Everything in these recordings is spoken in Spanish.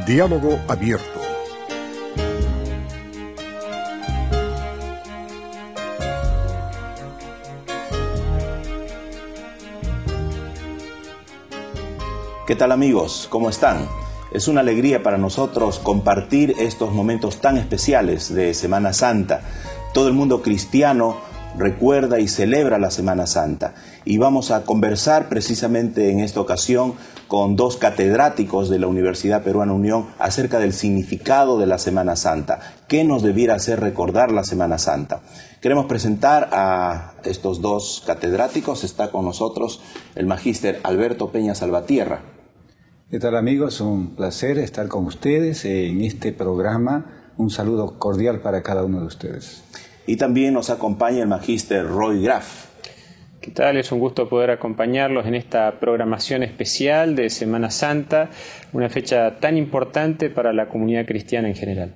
Diálogo Abierto. ¿Qué tal, amigos? ¿Cómo están? Es una alegría para nosotros compartir estos momentos tan especiales de Semana Santa. Todo el mundo cristiano recuerda y celebra la Semana Santa. Y vamos a conversar precisamente en esta ocasión con dos catedráticos de la Universidad Peruana Unión acerca del significado de la Semana Santa. ¿Qué nos debiera hacer recordar la Semana Santa? Queremos presentar a estos dos catedráticos. Está con nosotros el magíster Alberto Peña Salvatierra. ¿Qué tal, amigos? Un placer estar con ustedes en este programa. Un saludo cordial para cada uno de ustedes. Y también nos acompaña el magíster Roy Graf. ¿Qué tal? Es un gusto poder acompañarlos en esta programación especial de Semana Santa, una fecha tan importante para la comunidad cristiana en general.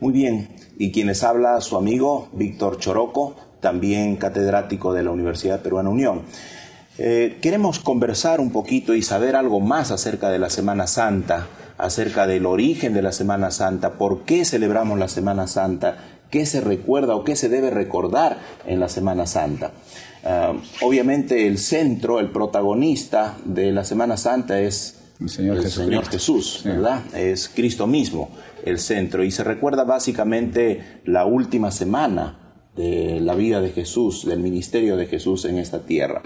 Muy bien, y quien les habla, su amigo Víctor Choroco, también catedrático de la Universidad Peruana Unión. Queremos conversar un poquito y saber algo más acerca de la Semana Santa, acerca del origen de la Semana Santa, por qué celebramos la Semana Santa, qué se recuerda o qué se debe recordar en la Semana Santa. Obviamente el centro, el protagonista de la Semana Santa es el Señor Jesús, ¿verdad? Sí. Es Cristo mismo el centro, y se recuerda básicamente la última semana de la vida de Jesús, del ministerio de Jesús en esta tierra.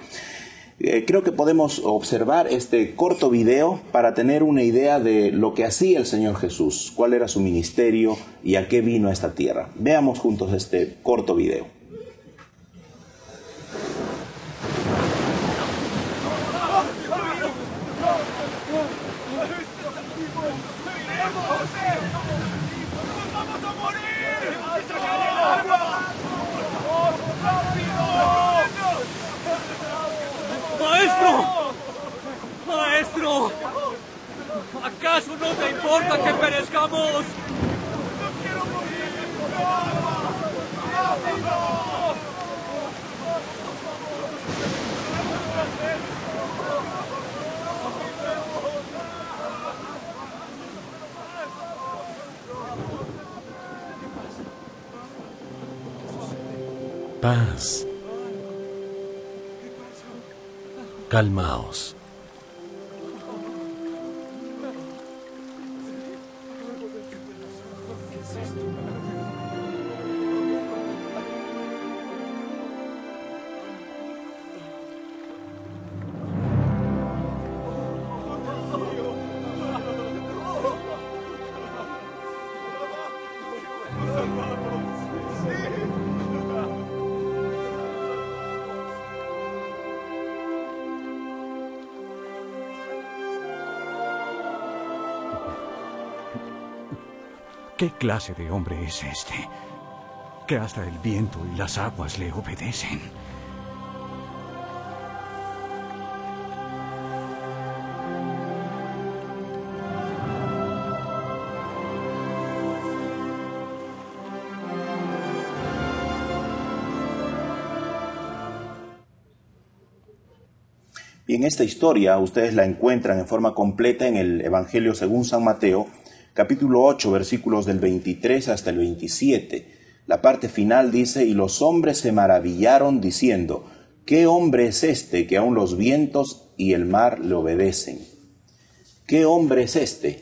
Creo que podemos observar este corto video para tener una idea de lo que hacía el Señor Jesús, cuál era su ministerio y a qué vino a esta tierra. Veamos juntos este corto video. ¡Maestro! ¿Acaso no te importa que perezcamos? ¡No quiero morir! Paz. Calmaos. ¿Qué clase de hombre es este? Que hasta el viento y las aguas le obedecen. Bien, esta historia ustedes la encuentran en forma completa en el Evangelio según San Mateo, capítulo 8, versículos del 23 hasta el 27. La parte final dice: y los hombres se maravillaron diciendo, ¿qué hombre es este que aun los vientos y el mar le obedecen? ¿Qué hombre es este?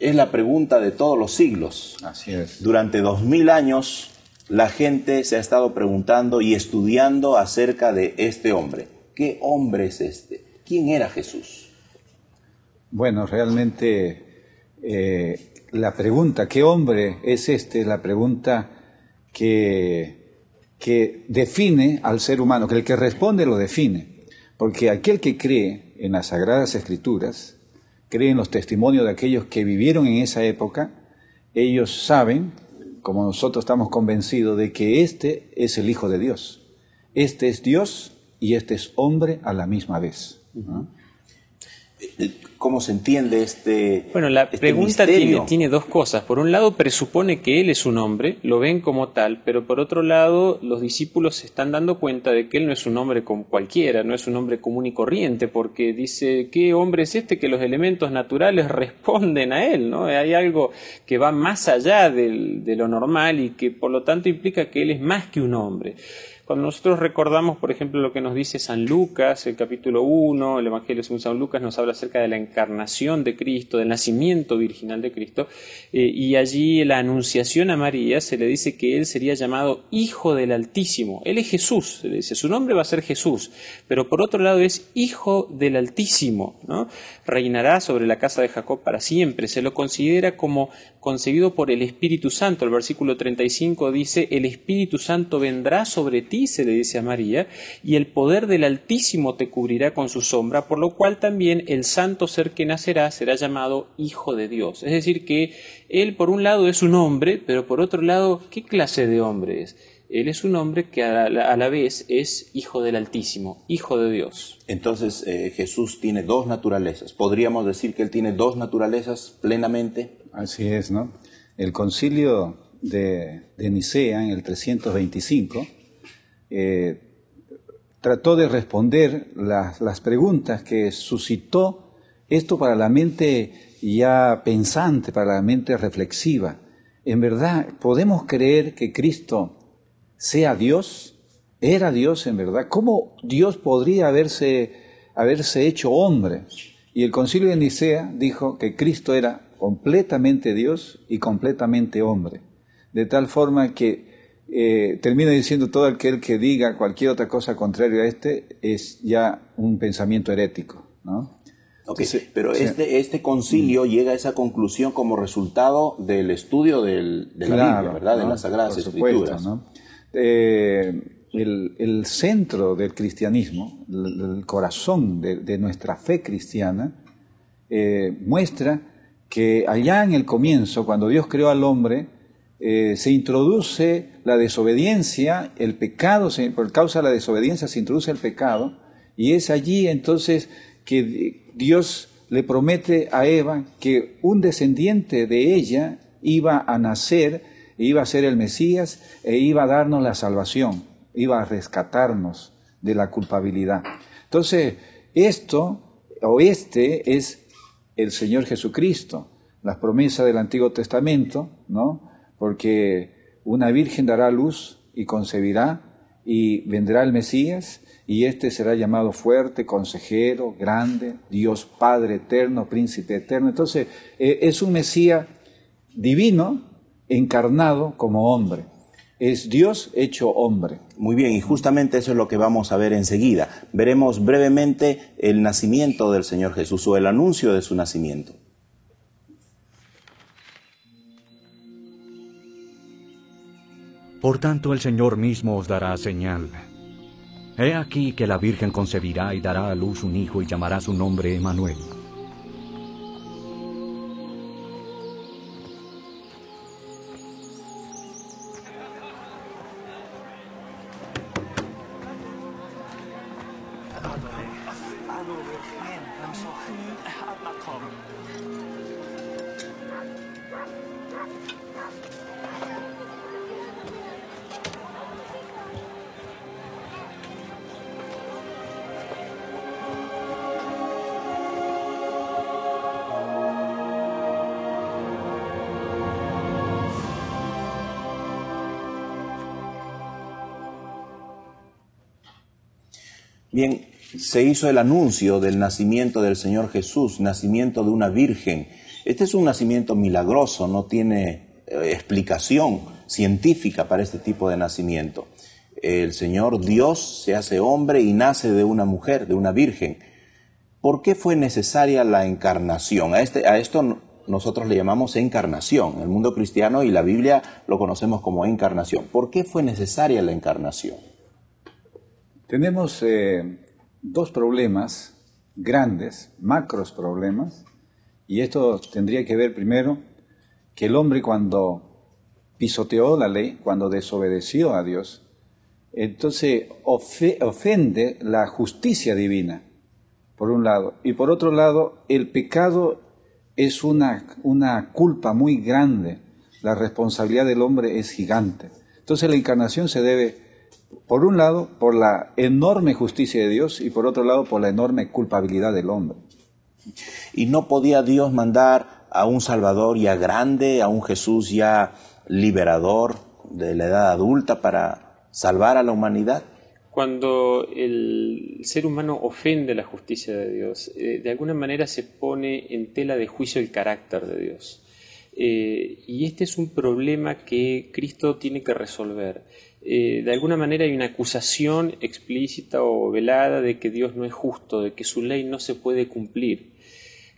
Es la pregunta de todos los siglos. Así es. Durante 2000 años la gente se ha estado preguntando y estudiando acerca de este hombre. ¿Qué hombre es este? ¿Quién era Jesús? Bueno, realmente la pregunta, ¿qué hombre es este? La pregunta que define al ser humano, que el que responde lo define. Porque aquel que cree en las Sagradas Escrituras, cree en los testimonios de aquellos que vivieron en esa época, ellos saben, como nosotros estamos convencidos, de que este es el Hijo de Dios. Este es Dios y este es hombre a la misma vez, ¿no? ¿Cómo se entiende este Bueno, la este pregunta misterio? tiene dos cosas. Por un lado, presupone que él es un hombre, lo ven como tal, pero por otro lado, los discípulos se están dando cuenta de que él no es un hombre como cualquiera, no es un hombre común y corriente, porque dice, ¿qué hombre es este que los elementos naturales responden a él? ¿No? Hay algo que va más allá de lo normal y que por lo tanto implica que él es más que un hombre. Cuando nosotros recordamos, por ejemplo, lo que nos dice San Lucas, el capítulo 1, el Evangelio según San Lucas nos habla acerca de la encarnación de Cristo, del nacimiento virginal de Cristo, y allí en la anunciación a María se le dice que él sería llamado Hijo del Altísimo. Él es Jesús, se le dice, su nombre va a ser Jesús, pero por otro lado es Hijo del Altísimo, ¿no? Reinará sobre la casa de Jacob para siempre, se lo considera como concebido por el Espíritu Santo. El versículo 35 dice, el Espíritu Santo vendrá sobre ti, se le dice a María, y el poder del Altísimo te cubrirá con su sombra, por lo cual también el santo ser que nacerá será llamado Hijo de Dios. Es decir, que él por un lado es un hombre, pero por otro lado, ¿qué clase de hombre es? Él es un hombre que a la vez es Hijo del Altísimo, Hijo de Dios. Entonces Jesús tiene dos naturalezas. ¿Podríamos decir que él tiene dos naturalezas plenamente? Así es, ¿no? El concilio de Nicea en el 325 trató de responder las preguntas que suscitó esto para la mente ya pensante, para la mente reflexiva. En verdad, ¿podemos creer que Cristo sea Dios? ¿Era Dios en verdad? ¿Cómo Dios podría haberse hecho hombre? Y el concilio de Nicea dijo que Cristo era completamente Dios y completamente hombre. De tal forma que termina diciendo todo aquel que diga cualquier otra cosa contraria a este es ya un pensamiento herético, ¿no? Okay, Entonces, pero sí. este concilio llega a esa conclusión como resultado del estudio de la Biblia, ¿verdad? ¿no? De las Sagradas Por supuesto, Escrituras. ¿no? El centro del cristianismo, el corazón de nuestra fe cristiana, muestra que allá en el comienzo, cuando Dios creó al hombre, se introduce la desobediencia, el pecado, por causa de la desobediencia se introduce el pecado, y es allí entonces que Dios le promete a Eva que un descendiente de ella iba a nacer, iba a ser el Mesías e iba a darnos la salvación, iba a rescatarnos de la culpabilidad. Entonces, este es el Señor Jesucristo, las promesas del Antiguo Testamento, ¿no? Porque una virgen dará luz y concebirá y vendrá el Mesías y este será llamado fuerte, consejero, grande, Dios Padre eterno, príncipe eterno. Entonces es un Mesías divino encarnado como hombre. Es Dios hecho hombre. Muy bien, y justamente eso es lo que vamos a ver enseguida. Veremos brevemente el nacimiento del Señor Jesús o el anuncio de su nacimiento. Por tanto, el Señor mismo os dará señal. He aquí que la Virgen concebirá y dará a luz un hijo y llamará su nombre Emmanuel. Bien, se hizo el anuncio del nacimiento del Señor Jesús, nacimiento de una virgen. Este es un nacimiento milagroso, no tiene explicación científica para este tipo de nacimiento. El Señor Dios se hace hombre y nace de una mujer, de una virgen. ¿Por qué fue necesaria la encarnación? A esto nosotros le llamamos encarnación. El mundo cristiano y la Biblia lo conocemos como encarnación. ¿Por qué fue necesaria la encarnación? Tenemos dos problemas grandes, macros problemas, y esto tendría que ver primero que el hombre cuando pisoteó la ley, cuando desobedeció a Dios, entonces ofende la justicia divina. por un lado. Y por otro lado, el pecado es una culpa muy grande. La responsabilidad del hombre es gigante. Entonces la encarnación se debe, por un lado, por la enorme justicia de Dios y por otro lado, por la enorme culpabilidad del hombre. ¿Y no podía Dios mandar a un Salvador ya grande, a un Jesús ya liberador de la edad adulta para salvar a la humanidad? Cuando el ser humano ofende la justicia de Dios, de alguna manera se pone en tela de juicio el carácter de Dios. Y este es un problema que Cristo tiene que resolver. De alguna manera hay una acusación explícita o velada de que Dios no es justo, de que su ley no se puede cumplir.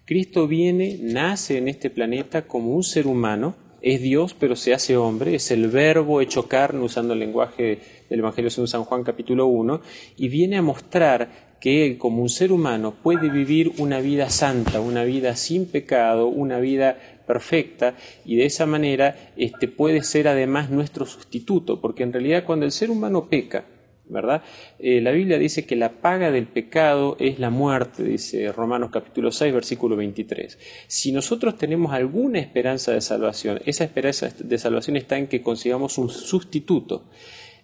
Cristo viene, nace en este planeta como un ser humano, es Dios pero se hace hombre, es el verbo hecho carne, usando el lenguaje del Evangelio según San Juan capítulo 1, y viene a mostrar que Él como un ser humano puede vivir una vida santa, una vida sin pecado, una vida perfecta, y de esa manera puede ser además nuestro sustituto, porque en realidad cuando el ser humano peca, ¿verdad? La Biblia dice que la paga del pecado es la muerte, dice Romanos capítulo 6, versículo 23. Si nosotros tenemos alguna esperanza de salvación, esa esperanza de salvación está en que consigamos un sustituto.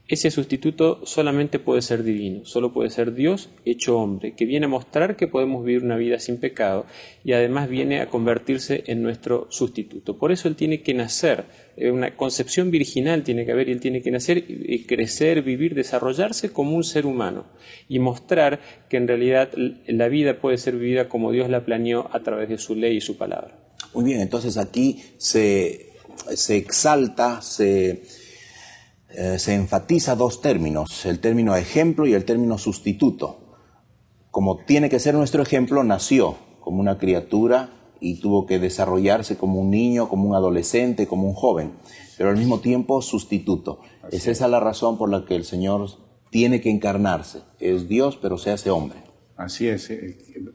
Ese sustituto solamente puede ser divino, solo puede ser Dios hecho hombre, que viene a mostrar que podemos vivir una vida sin pecado y además viene a convertirse en nuestro sustituto. Por eso Él tiene que nacer, una concepción virginal tiene que haber, y Él tiene que nacer, crecer, vivir, desarrollarse como un ser humano y mostrar que en realidad la vida puede ser vivida como Dios la planeó a través de su ley y su palabra. Muy bien, entonces aquí se exalta, se enfatiza dos términos, el término ejemplo y el término sustituto. Como tiene que ser nuestro ejemplo, nació como una criatura y tuvo que desarrollarse como un niño, como un adolescente, como un joven, pero al mismo tiempo sustituto. Es esa la razón por la que el Señor tiene que encarnarse. Es Dios, pero se hace hombre. Así es,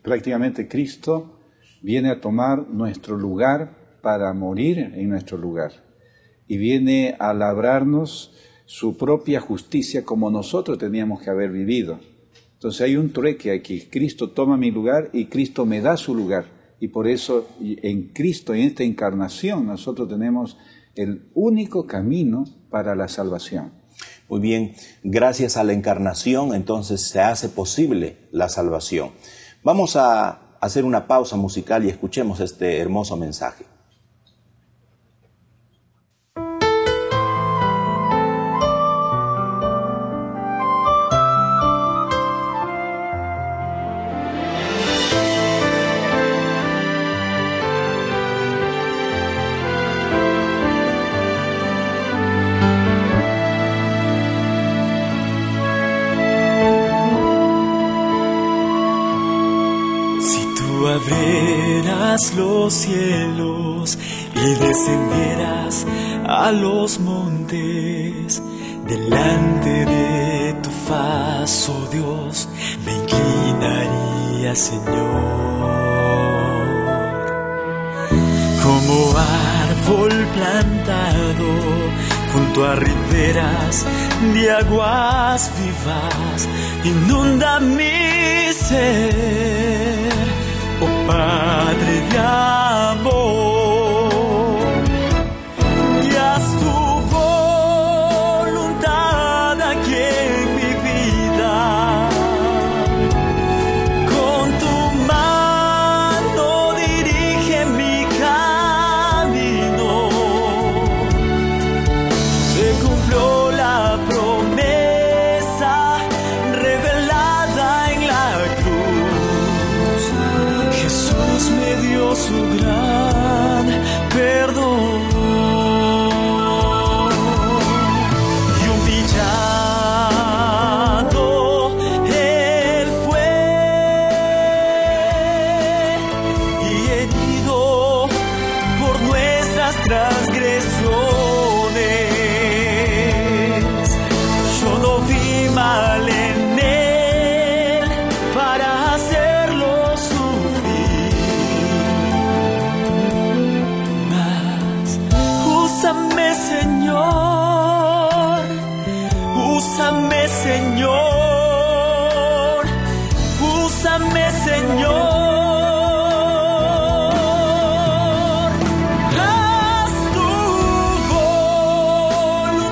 prácticamente Cristo viene a tomar nuestro lugar para morir en nuestro lugar y viene a labrarnos su propia justicia como nosotros teníamos que haber vivido. Entonces hay un trueque aquí. Cristo toma mi lugar y Cristo me da su lugar. Y por eso en Cristo, en esta encarnación, nosotros tenemos el único camino para la salvación. Muy bien, gracias a la encarnación entonces se hace posible la salvación. Vamos a hacer una pausa musical y escuchemos este hermoso mensaje. Abrieras los cielos y descendieras a los montes, delante de tu faz, oh Dios, me inclinaría, Señor. Como árbol plantado junto a riberas de aguas vivas, inunda mi ser, oh Padre de amor, y haz tu voluntad aquí en mi vida. Con tu mano dirige mi camino. Se cumplió la promesa revelada en la cruz. Jesús me dio su gran perdón. Y humillado Él fue y herido por nuestras transgresiones. Yo no vi mal en Él para hacerlo sufrir. Mas úsame, Señor, úsame, Señor, úsame Háblame, Señor. Haz tu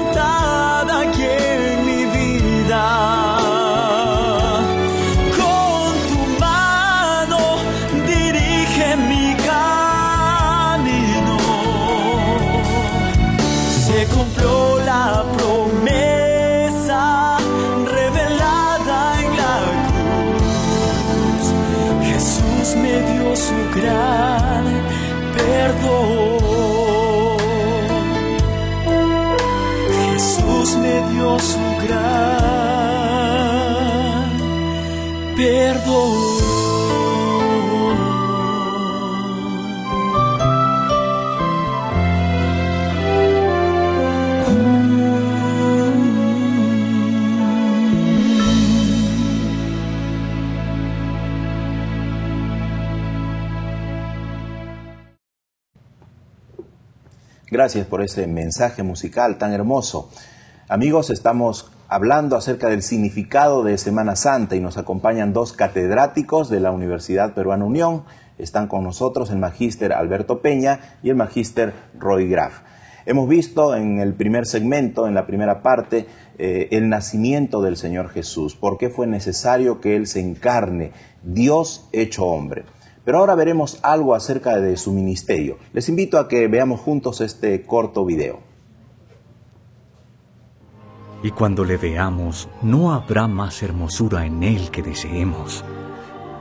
voluntad aquí en mi vida. Con tu mano dirige mi camino. Se cumplió la promesa revelada en la cruz. Jesús me dio su gran perdón. Jesús me dio su gran perdón. Gracias por ese mensaje musical tan hermoso. Amigos, estamos hablando acerca del significado de Semana Santa y nos acompañan dos catedráticos de la Universidad Peruana Unión. Están con nosotros el magíster Alberto Peña y el magíster Roy Graf. Hemos visto en el primer segmento, en la primera parte, el nacimiento del Señor Jesús. ¿Por qué fue necesario que Él se encarne? Dios hecho hombre. Pero ahora veremos algo acerca de su ministerio. Les invito a que veamos juntos este corto video. Y cuando le veamos, no habrá más hermosura en él que deseemos.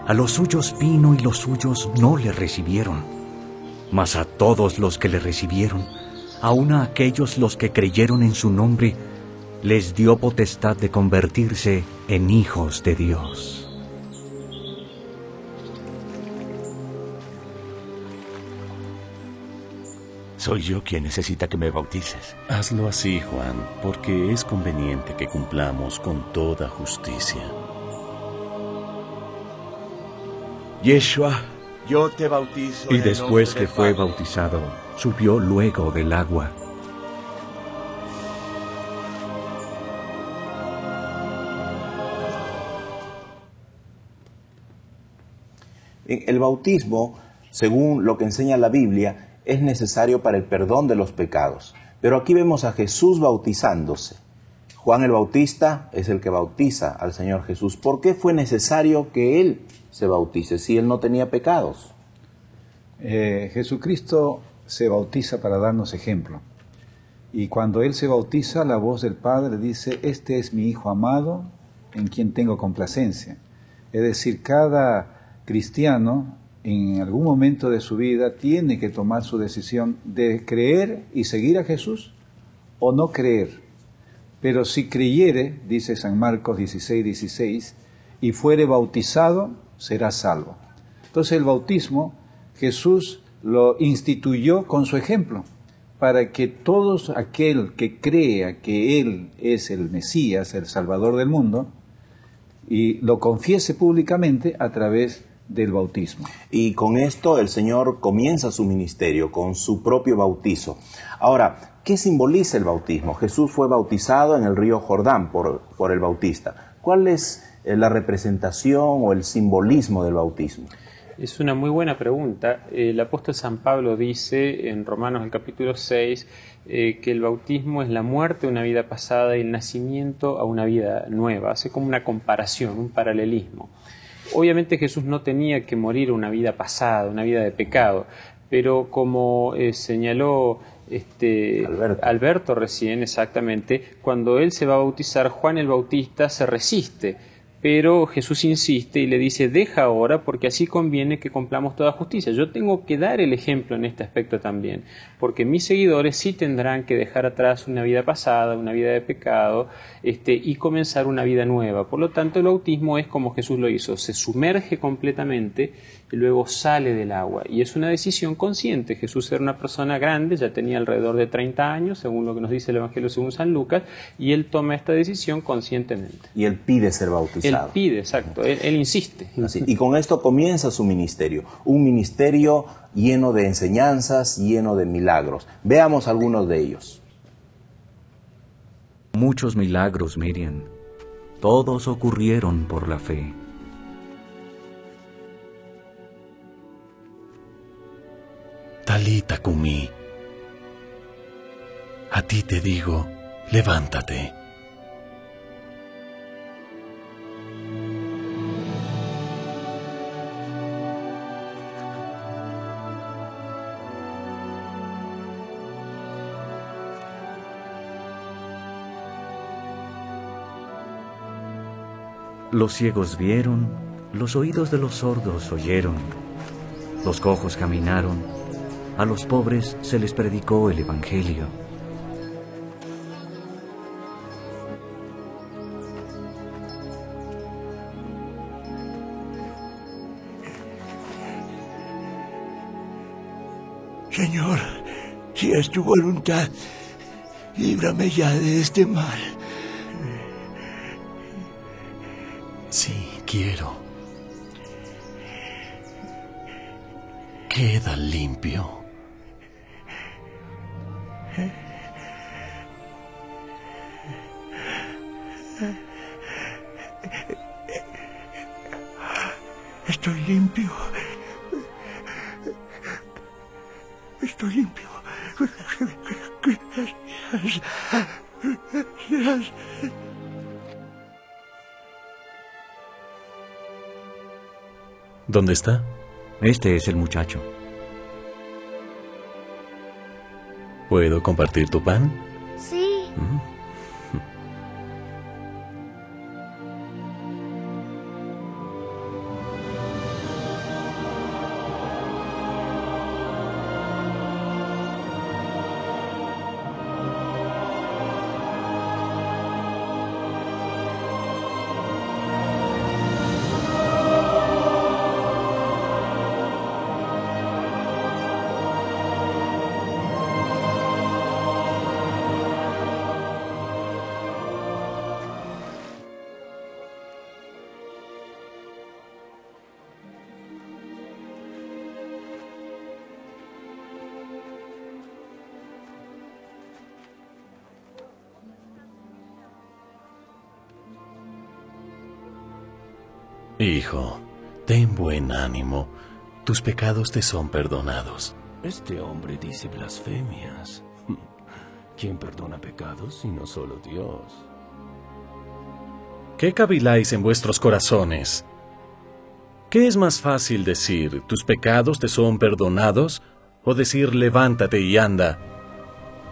A los suyos vino y los suyos no le recibieron. Mas a todos los que le recibieron, aun a aquellos los que creyeron en su nombre, les dio potestad de convertirse en hijos de Dios. Soy yo quien necesita que me bautices. Hazlo así, Juan, porque es conveniente que cumplamos con toda justicia. Yeshua, yo te bautizo. Y después que fue bautizado, subió luego del agua. El bautismo, según lo que enseña la Biblia, es necesario para el perdón de los pecados. Pero aquí vemos a Jesús bautizándose. Juan el Bautista es el que bautiza al Señor Jesús. ¿Por qué fue necesario que Él se bautice si Él no tenía pecados? Jesucristo se bautiza para darnos ejemplo. Y cuando Él se bautiza, la voz del Padre dice: este es mi Hijo amado, en quien tengo complacencia. Es decir, cada cristiano en algún momento de su vida tiene que tomar su decisión de creer y seguir a Jesús o no creer. Pero si creyere, dice San Marcos 16:16, y fuere bautizado, será salvo. Entonces el bautismo Jesús lo instituyó con su ejemplo, para que todos aquel que crea que Él es el Mesías, el Salvador del mundo, y lo confiese públicamente a través del bautismo. Y con esto el Señor comienza su ministerio, con su propio bautizo. Ahora, ¿qué simboliza el bautismo? Jesús fue bautizado en el río Jordán por el Bautista. ¿Cuál es la representación o el simbolismo del bautismo? Es una muy buena pregunta. El apóstol San Pablo dice en Romanos el capítulo 6 que el bautismo es la muerte a una vida pasada y el nacimiento a una vida nueva. Hace como una comparación, un paralelismo. Obviamente Jesús no tenía que morir una vida pasada, una vida de pecado, pero como señaló Alberto recién, exactamente, cuando él se va a bautizar, Juan el Bautista se resiste, pero Jesús insiste y le dice: deja ahora, porque así conviene que cumplamos toda justicia. Yo tengo que dar el ejemplo en este aspecto también, porque mis seguidores sí tendrán que dejar atrás una vida pasada, una vida de pecado, y comenzar una vida nueva. Por lo tanto, el bautismo es como Jesús lo hizo: se sumerge completamente y luego sale del agua. Y es una decisión consciente. Jesús era una persona grande, ya tenía alrededor de 30 años, según lo que nos dice el Evangelio según San Lucas, y él toma esta decisión conscientemente. Y él pide ser bautizado. Él pide, exacto, él insiste. Así. Y con esto comienza su ministerio, un ministerio lleno de enseñanzas, lleno de milagros. Veamos algunos de ellos. Muchos milagros, Miriam. Todos ocurrieron por la fe. Talita cumi. A ti te digo, levántate. Los ciegos vieron, los oídos de los sordos oyeron, los cojos caminaron, a los pobres se les predicó el Evangelio. Señor, si es tu voluntad, líbrame ya de este mal. Sí, quiero. Queda limpio. Estoy limpio. Estoy limpio. Gracias. ¿Dónde está? Este es el muchacho. ¿Puedo compartir tu pan? Sí. Hijo, ten buen ánimo. Tus pecados te son perdonados. Este hombre dice blasfemias. ¿Quién perdona pecados sino solo Dios? ¿Qué caviláis en vuestros corazones? ¿Qué es más fácil decir, tus pecados te son perdonados, o decir, levántate y anda?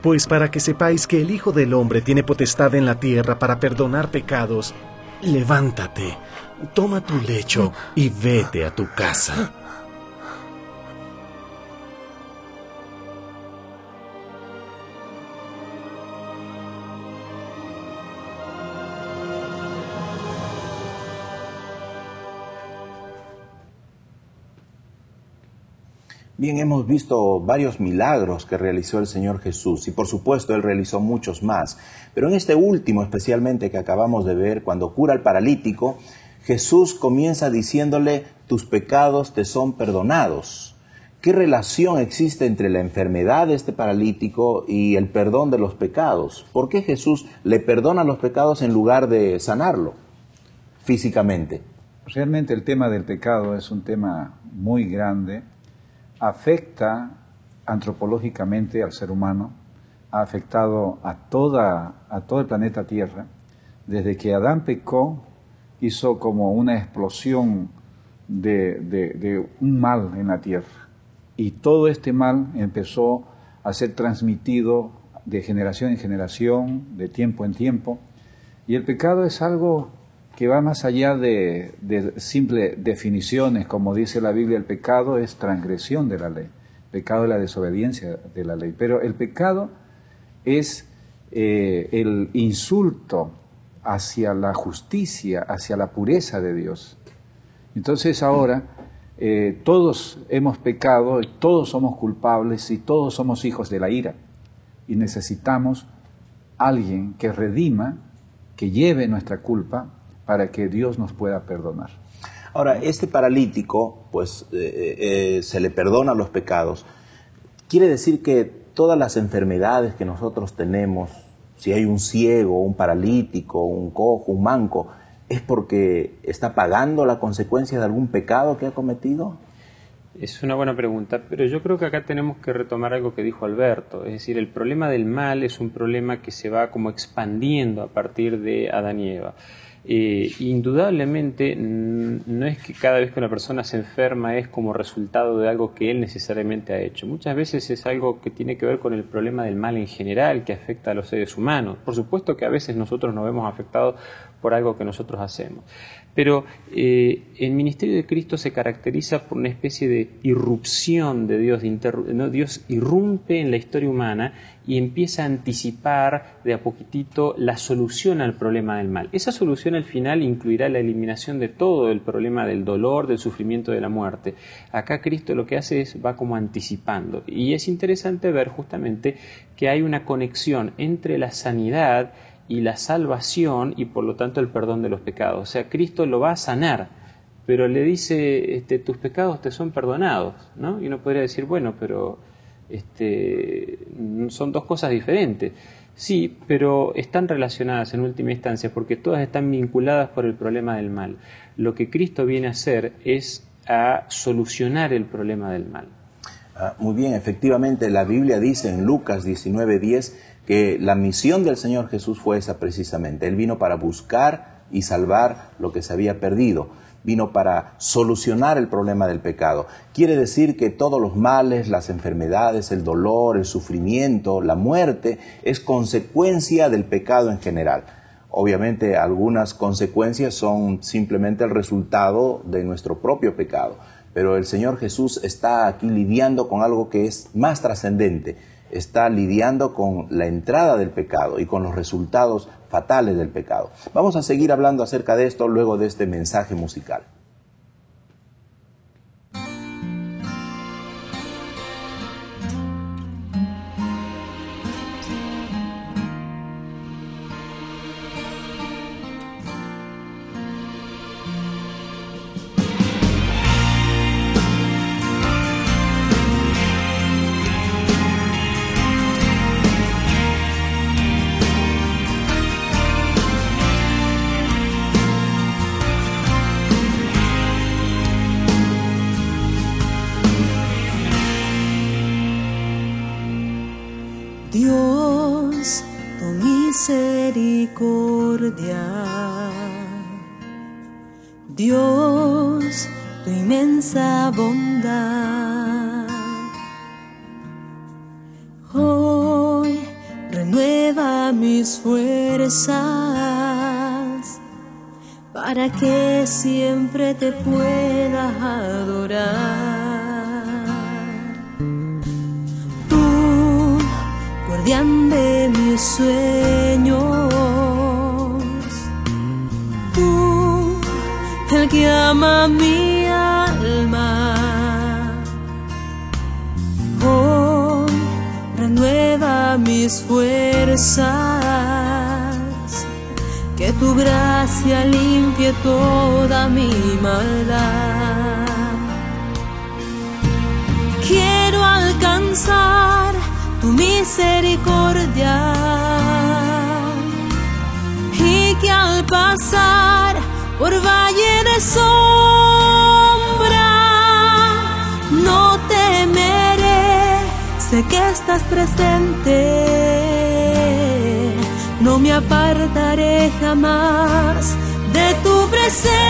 Pues para que sepáis que el Hijo del Hombre tiene potestad en la tierra para perdonar pecados, levántate, toma tu lecho y vete a tu casa. Bien, hemos visto varios milagros que realizó el Señor Jesús y por supuesto Él realizó muchos más. Pero en este último especialmente que acabamos de ver, cuando cura al paralítico, Jesús comienza diciéndole, tus pecados te son perdonados. ¿Qué relación existe entre la enfermedad de este paralítico y el perdón de los pecados? ¿Por qué Jesús le perdona los pecados en lugar de sanarlo físicamente? Realmente el tema del pecado es un tema muy grande. Afecta antropológicamente al ser humano, ha afectado a todo el planeta Tierra. Desde que Adán pecó, hizo como una explosión de un mal en la Tierra. Y todo este mal empezó a ser transmitido de generación en generación, de tiempo en tiempo. Y el pecado es algo que va más allá de simples definiciones, como dice la Biblia, el pecado es transgresión de la ley, pecado es la desobediencia de la ley, pero el pecado es el insulto hacia la justicia, hacia la pureza de Dios. Entonces ahora todos hemos pecado, todos somos culpables y todos somos hijos de la ira, y necesitamos alguien que redima, que lleve nuestra culpa, para que Dios nos pueda perdonar. Ahora, este paralítico, pues, se le perdona los pecados. Quiere decir que todas las enfermedades que nosotros tenemos, si hay un ciego, un paralítico, un cojo, un manco, ¿es porque está pagando la consecuencia de algún pecado que ha cometido? Es una buena pregunta, pero yo creo que acá tenemos que retomar algo que dijo Alberto. Es decir, el problema del mal es un problema que se va como expandiendo a partir de Adán y Eva. Indudablemente no es que cada vez que una persona se enferma es como resultado de algo que él necesariamente ha hecho. Muchas veces es algo que tiene que ver con el problema del mal en general que afecta a los seres humanos. Por supuesto que a veces nosotros nos vemos afectados por algo que nosotros hacemos. Pero el ministerio de Cristo se caracteriza por una especie de irrupción de Dios, Dios irrumpe en la historia humana y empieza a anticipar de a poquitito la solución al problema del mal. Esa solución al final incluirá la eliminación de todo el problema del dolor, del sufrimiento, de la muerte. Acá Cristo lo que hace es va como anticipando. Y es interesante ver justamente que hay una conexión entre la sanidad y la salvación y por lo tanto el perdón de los pecados. O sea, Cristo lo va a sanar, pero le dice, tus pecados te son perdonados, ¿no? Y uno podría decir, bueno, pero son dos cosas diferentes. Sí, pero están relacionadas en última instancia porque todas están vinculadas por el problema del mal. Lo que Cristo viene a hacer es a solucionar el problema del mal. Muy bien, efectivamente la Biblia dice en Lucas 19:10 que la misión del Señor Jesús fue esa precisamente. Él vino para buscar y salvar lo que se había perdido. Vino para solucionar el problema del pecado. Quiere decir que todos los males, las enfermedades, el dolor, el sufrimiento, la muerte, es consecuencia del pecado en general. Obviamente algunas consecuencias son simplemente el resultado de nuestro propio pecado. Pero el Señor Jesús está aquí lidiando con algo que es más trascendente. Está lidiando con la entrada del pecado y con los resultados fatales del pecado. Vamos a seguir hablando acerca de esto luego de este mensaje musical. Dios, tu misericordia, Dios, tu inmensa bondad, hoy renueva mis fuerzas para que siempre te pueda adorar. Guardián de mis sueños, tú, el que ama mi alma, hoy renueva mis fuerzas, que tu gracia limpie toda mi maldad. Quiero alcanzar tu misericordia y que al pasar por valle de sombra no temeré, sé que estás presente, no me apartaré jamás de tu presencia.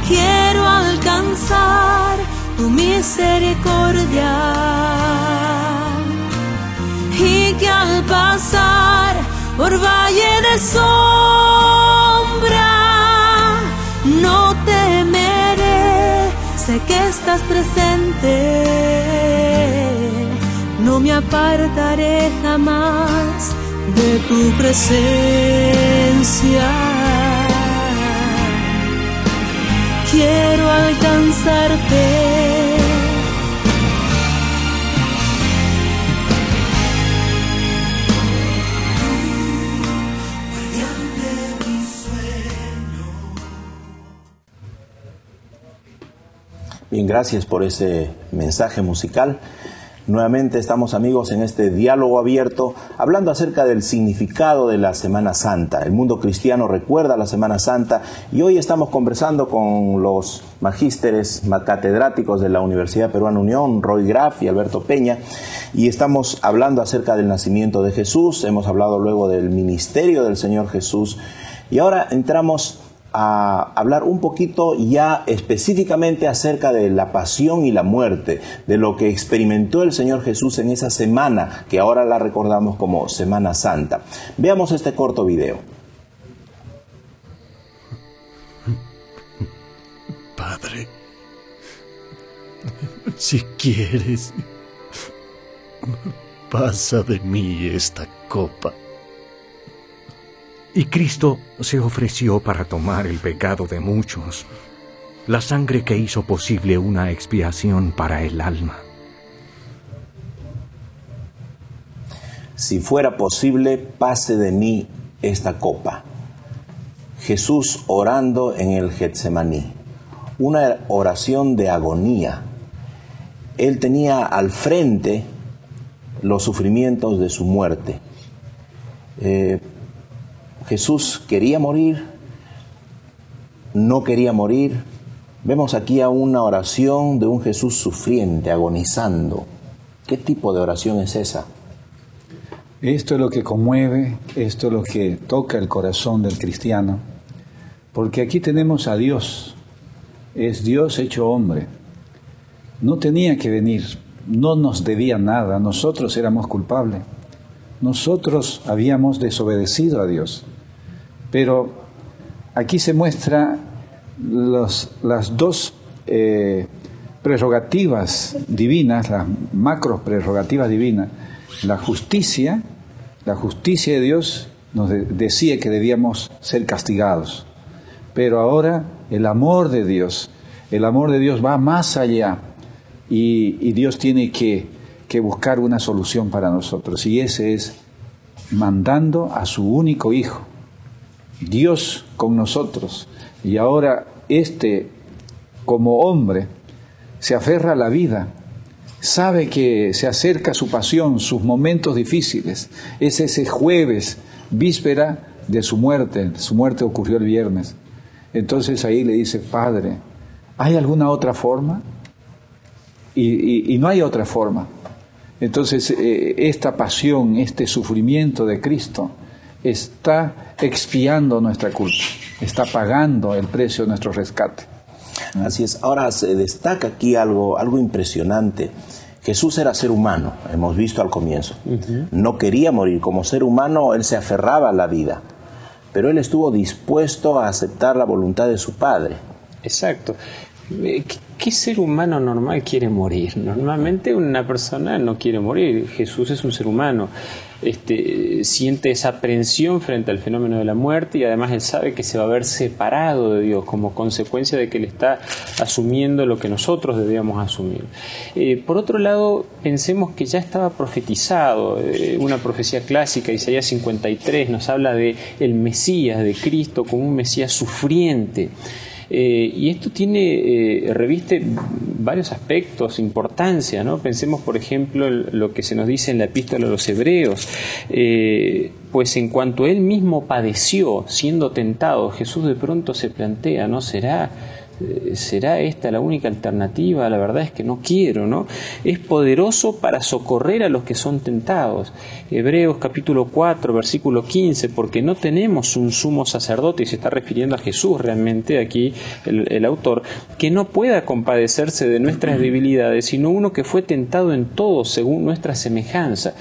Quiero alcanzar tu misericordia y que al pasar por valle de sombra no temeré, sé que estás presente, no me apartaré jamás de tu presencia. Quiero alcanzarte. Bien, gracias por ese mensaje musical. Nuevamente estamos, amigos, en este diálogo abierto, hablando acerca del significado de la Semana Santa. El mundo cristiano recuerda la Semana Santa y hoy estamos conversando con los magísteres catedráticos de la Universidad Peruana Unión, Roy Graf y Alberto Peña, y estamos hablando acerca del nacimiento de Jesús. Hemos hablado luego del ministerio del Señor Jesús y ahora entramos a hablar un poquito ya específicamente acerca de la pasión y la muerte, de lo que experimentó el Señor Jesús en esa semana, que ahora la recordamos como Semana Santa. Veamos este corto video. Padre, si quieres, pasa de mí esta copa. Y Cristo se ofreció para tomar el pecado de muchos, la sangre que hizo posible una expiación para el alma. Si fuera posible, pase de mí esta copa. Jesús orando en el Getsemaní, una oración de agonía. Él tenía al frente los sufrimientos de su muerte. Jesús quería morir, no quería morir. Vemos aquí a una oración de un Jesús sufriente, agonizando. ¿Qué tipo de oración es esa? Esto es lo que conmueve, esto es lo que toca el corazón del cristiano, porque aquí tenemos a Dios, es Dios hecho hombre. No tenía que venir, no nos debía nada, nosotros éramos culpables, nosotros habíamos desobedecido a Dios. Pero aquí se muestra las dos prerrogativas divinas, las macro prerrogativas divinas. La justicia de Dios nos decía que debíamos ser castigados. Pero ahora el amor de Dios va más allá y Dios tiene que buscar una solución para nosotros. Y ese es mandando a su único Hijo. Dios con nosotros, y ahora como hombre se aferra a la vida, sabe que se acerca su pasión, sus momentos difíciles. Es ese jueves, víspera de su muerte ocurrió el viernes. Entonces ahí le dice: Padre, ¿hay alguna otra forma? Y no hay otra forma. Entonces esta pasión, este sufrimiento de Cristo está expiando nuestra culpa, está pagando el precio de nuestro rescate. Así es. Ahora se destaca aquí algo impresionante. Jesús era ser humano, hemos visto al comienzo. No quería morir. Como ser humano, Él se aferraba a la vida. Pero Él estuvo dispuesto a aceptar la voluntad de su Padre. Exacto. ¿Qué ser humano normal quiere morir? Normalmente una persona no quiere morir. Jesús es un ser humano. Siente esa aprensión frente al fenómeno de la muerte y además él sabe que se va a ver separado de Dios como consecuencia de que él está asumiendo lo que nosotros debíamos asumir. Por otro lado, pensemos que ya estaba profetizado. Una profecía clásica, Isaías 53, nos habla de el Mesías, de Cristo como un Mesías sufriente. Y esto reviste varios aspectos, importancia, ¿no? Pensemos, por ejemplo, en lo que se nos dice en la epístola a los Hebreos. Pues en cuanto él mismo padeció siendo tentado, Jesús de pronto se plantea, ¿no? ¿Será esta la única alternativa? La verdad es que no quiero, ¿no? Es poderoso para socorrer a los que son tentados. Hebreos capítulo 4, versículo 15, porque no tenemos un sumo sacerdote, y se está refiriendo a Jesús realmente aquí el autor, que no pueda compadecerse de nuestras debilidades, sino uno que fue tentado en todo según nuestra semejanza,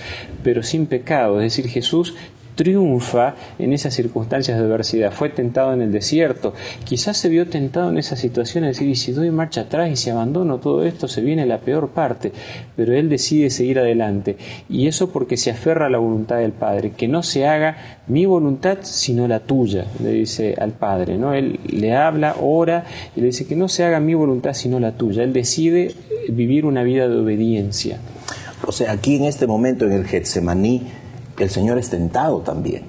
pero sin pecado. Es decir, Jesús triunfa en esas circunstancias de adversidad. Fue tentado en el desierto, quizás se vio tentado en esa situación, es decir, y si doy marcha atrás y si abandono todo esto, se viene la peor parte, pero él decide seguir adelante, y eso porque se aferra a la voluntad del Padre, que no se haga mi voluntad sino la tuya, le dice al Padre, ¿no? Él le habla, ora, y le dice que no se haga mi voluntad sino la tuya. Él decide vivir una vida de obediencia. O sea, aquí en este momento en el Getsemaní, el Señor es tentado también.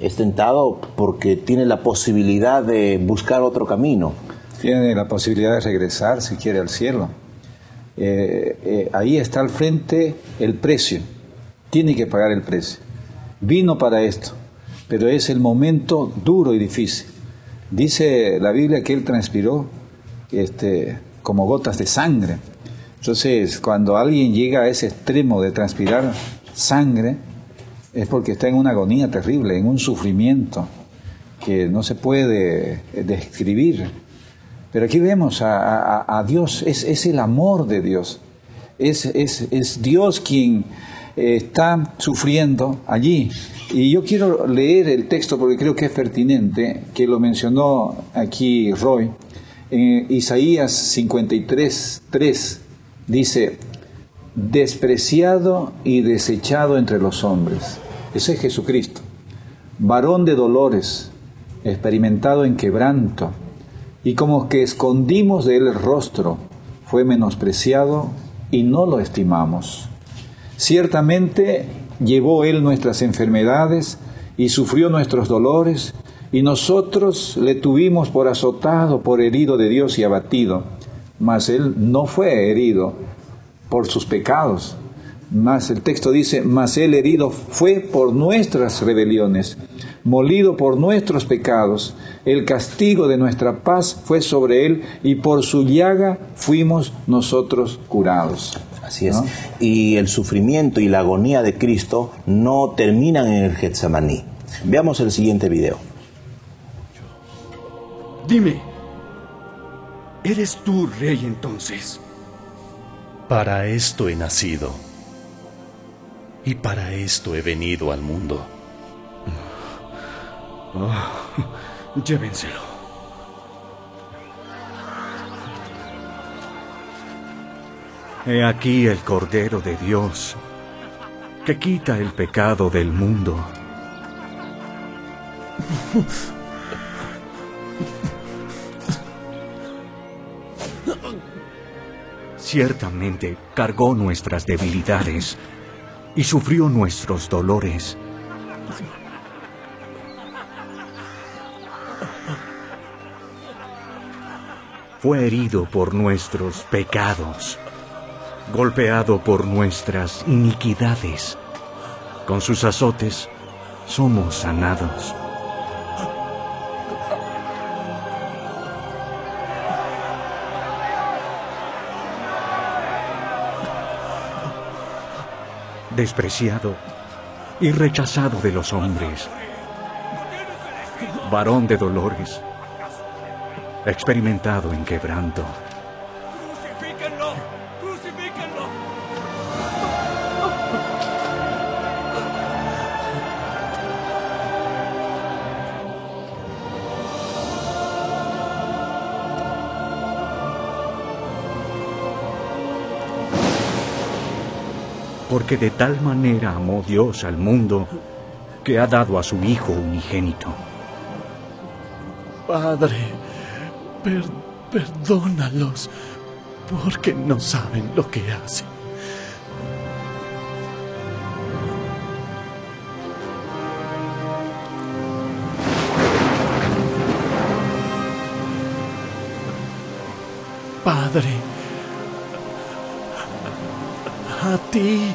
Es tentado porque tiene la posibilidad de buscar otro camino. Tiene la posibilidad de regresar, si quiere, al cielo. ahí está al frente el precio. Tiene que pagar el precio. Vino para esto, pero es el momento duro y difícil. Dice la Biblia que Él transpiró como gotas de sangre. Entonces, cuando alguien llega a ese extremo de transpirar sangre, es porque está en una agonía terrible, en un sufrimiento que no se puede describir. Pero aquí vemos a Dios, es el amor de Dios. Es Dios quien está sufriendo allí. Y yo quiero leer el texto porque creo que es pertinente, que lo mencionó aquí Roy. En Isaías 53:3 dice: despreciado y desechado entre los hombres. Ese es Jesucristo. Varón de dolores, experimentado en quebranto, y como que escondimos de él el rostro, fue menospreciado y no lo estimamos. Ciertamente llevó él nuestras enfermedades y sufrió nuestros dolores, y nosotros le tuvimos por azotado, por herido de Dios y abatido. Mas él no fue herido por sus pecados. Mas el texto dice: mas él herido fue por nuestras rebeliones, molido por nuestros pecados. El castigo de nuestra paz fue sobre él, y por su llaga fuimos nosotros curados. Así es. ¿No? Y el sufrimiento y la agonía de Cristo no terminan en el Getsemaní. Veamos el siguiente video. Dime, ¿eres tú rey entonces? Para esto he nacido, y para esto he venido al mundo. Oh, llévenselo. He aquí el Cordero de Dios, que quita el pecado del mundo. Ciertamente cargó nuestras debilidades y sufrió nuestros dolores. Fue herido por nuestros pecados, golpeado por nuestras iniquidades. Con sus azotes somos sanados. Despreciado y rechazado de los hombres, varón de dolores, experimentado en quebranto. ¡Crucifíquenlo! ¡Crucifíquenlo! Porque de tal manera amó Dios al mundo, que ha dado a su Hijo unigénito. Padre, perdónalos, porque no saben lo que hacen. Padre, a ti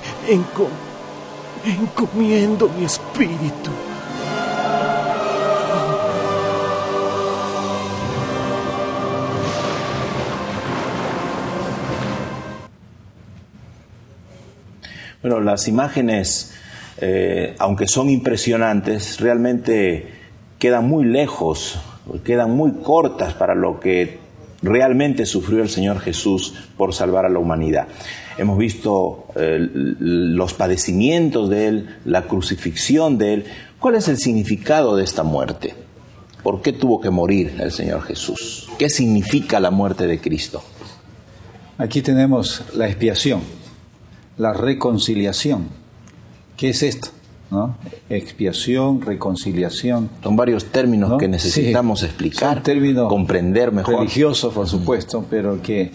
encomiendo mi espíritu. Bueno, las imágenes, aunque son impresionantes, realmente quedan muy lejos, quedan muy cortas para lo que realmente sufrió el Señor Jesús por salvar a la humanidad. Hemos visto los padecimientos de Él, la crucifixión de Él. ¿Cuál es el significado de esta muerte? ¿Por qué tuvo que morir el Señor Jesús? ¿Qué significa la muerte de Cristo? Aquí tenemos la expiación, la reconciliación. ¿Qué es esto? ¿No? Expiación, reconciliación. Son varios términos, ¿no?, que necesitamos explicar, son términos comprender mejor. Religiosos, por supuesto, pero que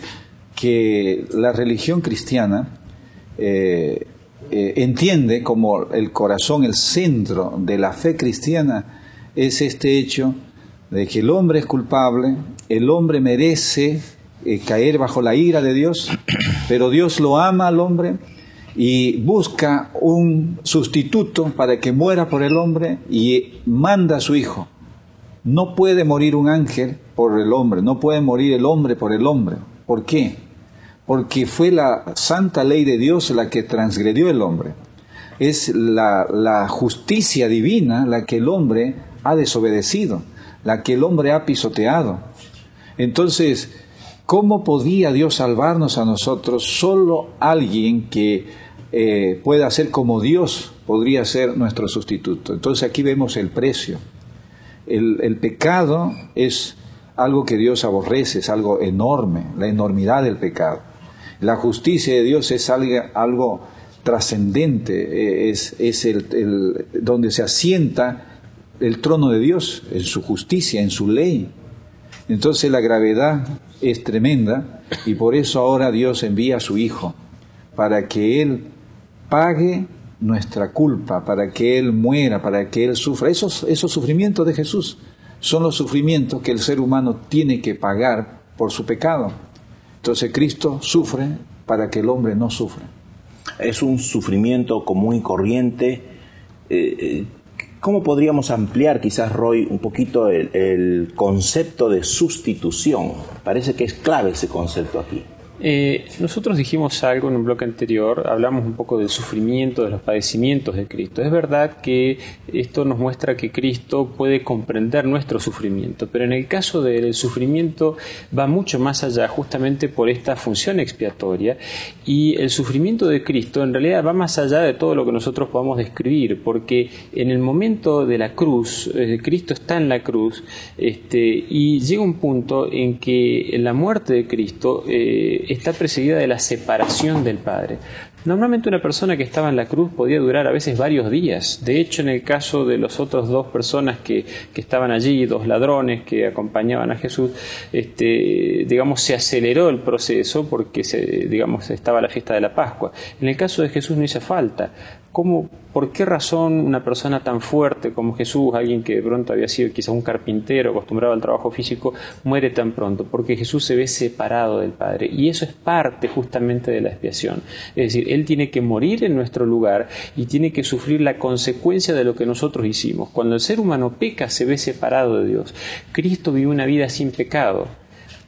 la religión cristiana entiende como el corazón, el centro de la fe cristiana, es este hecho de que el hombre es culpable, el hombre merece caer bajo la ira de Dios, Pero Dios lo ama al hombre y busca un sustituto para que muera por el hombre y manda a su Hijo. No puede morir un ángel por el hombre, no puede morir el hombre por el hombre. ¿Por qué? Porque fue la santa ley de Dios la que transgredió el hombre. Es la justicia divina la que el hombre ha desobedecido, la que el hombre ha pisoteado. Entonces, ¿cómo podía Dios salvarnos a nosotros? Solo alguien que pueda ser como Dios podría ser nuestro sustituto. Entonces aquí vemos el precio. El pecado es algo que Dios aborrece, es algo enorme, la enormidad del pecado. La justicia de Dios es algo trascendente, es donde se asienta el trono de Dios, en su justicia, en su ley. Entonces la gravedad es tremenda y por eso ahora Dios envía a su Hijo para que Él pague nuestra culpa, para que Él muera, para que Él sufra. Esos sufrimientos de Jesús son los sufrimientos que el ser humano tiene que pagar por su pecado. Entonces Cristo sufre para que el hombre no sufra. Es un sufrimiento común y corriente. ¿Cómo podríamos ampliar, quizás, Roy, un poquito el concepto de sustitución? Parece que es clave ese concepto aquí. Nosotros dijimos algo en un bloque anterior, hablamos un poco del sufrimiento, de los padecimientos de Cristo. Es verdad que esto nos muestra que Cristo puede comprender nuestro sufrimiento, pero en el caso del sufrimiento va mucho más allá, justamente por esta función expiatoria, y el sufrimiento de Cristo en realidad va más allá de todo lo que nosotros podamos describir, porque en el momento de la cruz, Cristo está en la cruz, y llega un punto en que la muerte de Cristo está precedida de la separación del Padre. Normalmente una persona que estaba en la cruz podía durar a veces varios días. De hecho, en el caso de los otros dos personas que estaban allí, dos ladrones que acompañaban a Jesús, digamos, se aceleró el proceso porque estaba la fiesta de la Pascua. En el caso de Jesús no hizo falta. ¿Por qué razón una persona tan fuerte como Jesús, alguien que de pronto había sido quizá un carpintero acostumbrado al trabajo físico, muere tan pronto? Porque Jesús se ve separado del Padre, y eso es parte justamente de la expiación. Es decir, Él tiene que morir en nuestro lugar y tiene que sufrir la consecuencia de lo que nosotros hicimos. Cuando el ser humano peca, se ve separado de Dios. Cristo vivió una vida sin pecado,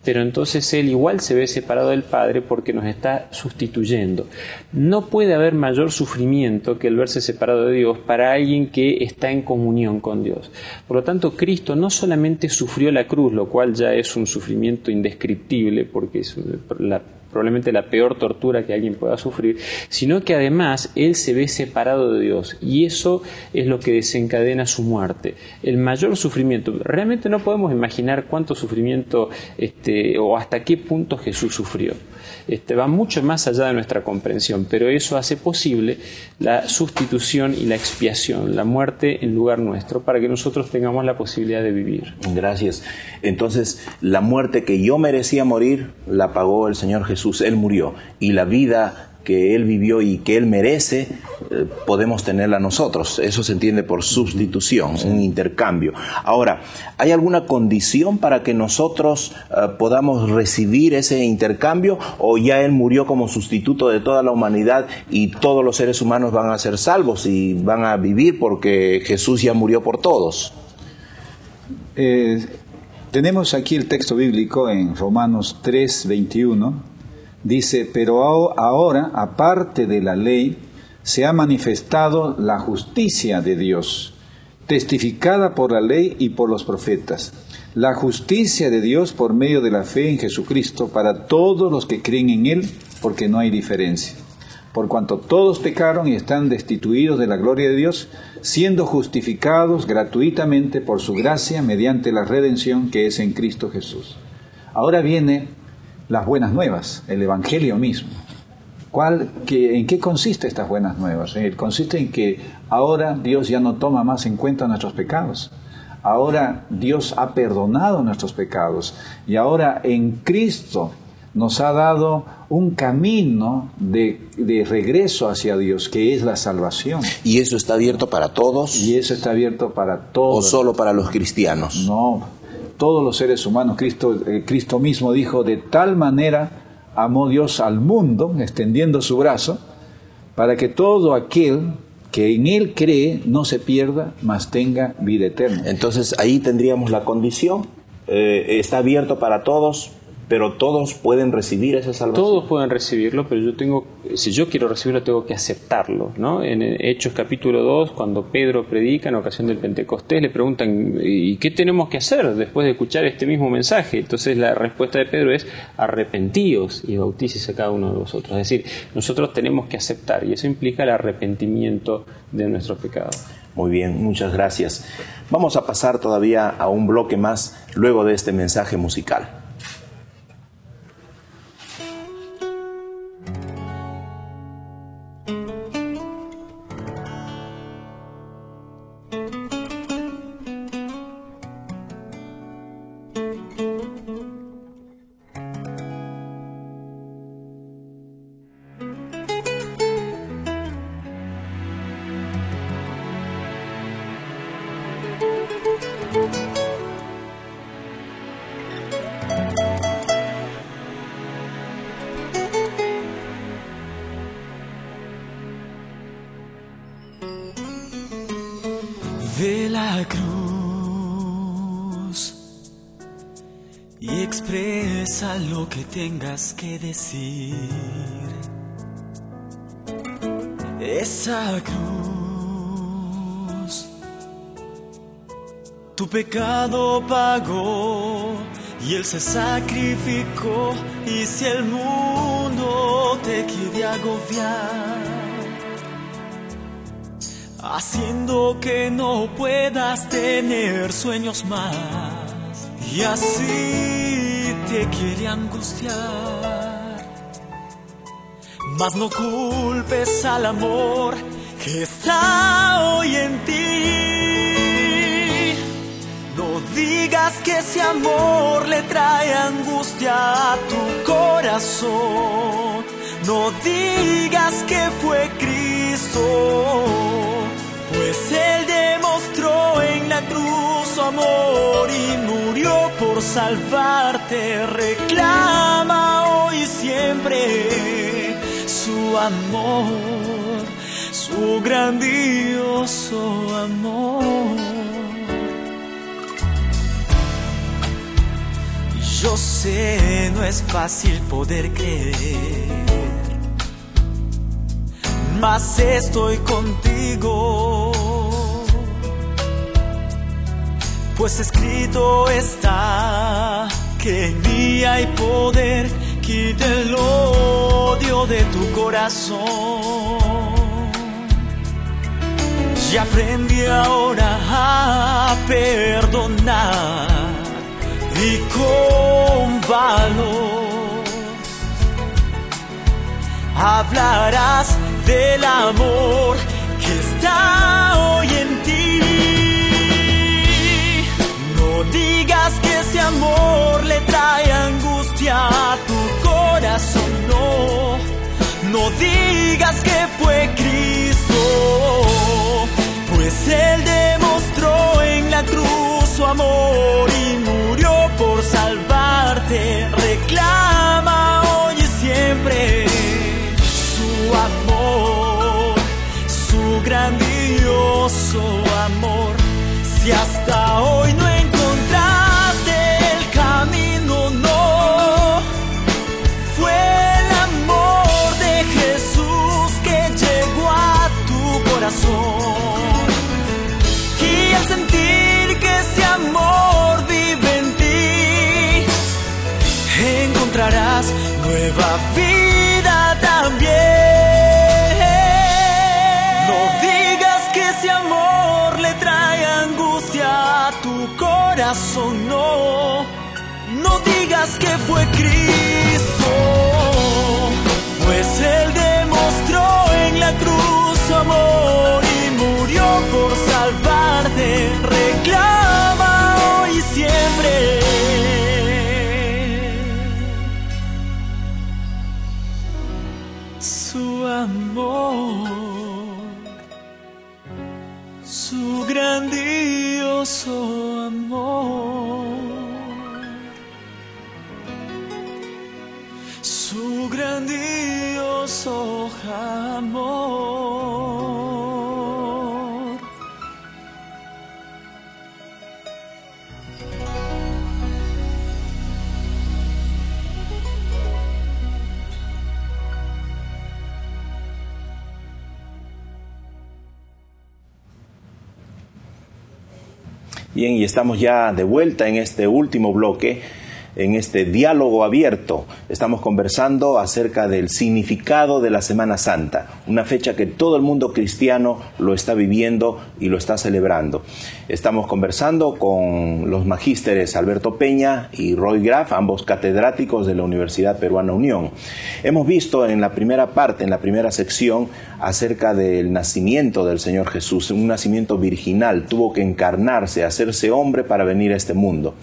pero entonces Él igual se ve separado del Padre porque nos está sustituyendo. No puede haber mayor sufrimiento que el verse separado de Dios para alguien que está en comunión con Dios. Por lo tanto, Cristo no solamente sufrió la cruz, lo cual ya es un sufrimiento indescriptible porque es probablemente la peor tortura que alguien pueda sufrir, sino que además Él se ve separado de Dios, y eso es lo que desencadena su muerte. El mayor sufrimiento, realmente no podemos imaginar cuánto sufrimiento o hasta qué punto Jesús sufrió. Va mucho más allá de nuestra comprensión, pero eso hace posible la sustitución y la expiación, la muerte en lugar nuestro, para que nosotros tengamos la posibilidad de vivir. Gracias. Entonces, la muerte que yo merecía morir, la pagó el Señor Jesús. Él murió. Y la vida que Él vivió y que Él merece, podemos tenerla nosotros. Eso se entiende por sustitución, un intercambio. Ahora, ¿hay alguna condición para que nosotros podamos recibir ese intercambio, o ya Él murió como sustituto de toda la humanidad y todos los seres humanos van a ser salvos y van a vivir porque Jesús ya murió por todos? Tenemos aquí el texto bíblico en Romanos 3:21. Dice: pero ahora, aparte de la ley, se ha manifestado la justicia de Dios, testificada por la ley y por los profetas. La justicia de Dios por medio de la fe en Jesucristo para todos los que creen en Él, porque no hay diferencia. Por cuanto todos pecaron y están destituidos de la gloria de Dios, siendo justificados gratuitamente por su gracia mediante la redención que es en Cristo Jesús. Ahora viene las buenas nuevas, el Evangelio mismo. ¿En qué consiste estas buenas nuevas? Consiste en que ahora Dios ya no toma más en cuenta nuestros pecados. Ahora Dios ha perdonado nuestros pecados. Y ahora en Cristo nos ha dado un camino de regreso hacia Dios, que es la salvación. ¿Y eso está abierto para todos? Y eso está abierto para todos. ¿O solo para los cristianos? No, todos los seres humanos. Cristo mismo dijo: de tal manera amó Dios al mundo, extendiendo su brazo, para que todo aquel que en Él cree no se pierda, mas tenga vida eterna. Entonces ahí tendríamos la condición, está abierto para todos, pero todos pueden recibir esa salvación. Todos pueden recibirlo, pero si yo quiero recibirlo, tengo que aceptarlo, ¿no? En Hechos capítulo 2, cuando Pedro predica en ocasión del Pentecostés, le preguntan, ¿y qué tenemos que hacer después de escuchar este mismo mensaje? Entonces la respuesta de Pedro es, arrepentíos y bautícese a cada uno de vosotros. Es decir, nosotros tenemos que aceptar, y eso implica el arrepentimiento de nuestros pecados. Muy bien, muchas gracias. Vamos a pasar todavía a un bloque más luego de este mensaje musical. Ve la cruz y expresa lo que tengas que decir. Esa cruz tu pecado pagó y Él se sacrificó. Y si el mundo te quiere agobiar, haciendo que no puedas tener sueños más, y así te quiere angustiar. Mas no culpes al amor que está hoy en ti. No digas que ese amor le trae angustia a tu corazón. No digas que fue Cristo, pues Él demostró en la cruz su amor y murió por salvarte. Reclama hoy y siempre su amor, su grandioso amor. Yo sé, no es fácil poder creer, mas estoy contigo, pues escrito está que en mí hay poder. Quita el odio de tu corazón y aprendí ahora a perdonar, y con valor hablarás del amor que está hoy en ti. No digas que ese amor le trae angustia a tu corazón, no. No digas que fue Cristo, pues Él demostró en la cruz su amor y murió por salvarte. Reclama hoy y siempre su amor, su grandioso amor. Si hasta hoy no encontraste el camino, no. Fue el amor de Jesús que llegó a tu corazón. Y al sentir que ese amor vive en ti, encontrarás nueva vida también. No digas que ese amor le trae angustia a tu corazón, no. No digas que fue Cristo, pues Él demostró en la cruz su amor y murió por salvarte. Reclama hoy y siempre su amor, su grandioso amor, su Bien, y estamos ya de vuelta en este último bloque, en este diálogo abierto. Estamos conversando acerca del significado de la Semana Santa, una fecha que todo el mundo cristiano lo está viviendo y lo está celebrando. Estamos conversando con los magísteres Alberto Peña y Roy Graf, ambos catedráticos de la Universidad Peruana Unión. Hemos visto en la primera parte, en la primera sección, acerca del nacimiento del Señor Jesús, un nacimiento virginal, tuvo que encarnarse, hacerse hombre para venir a este mundo.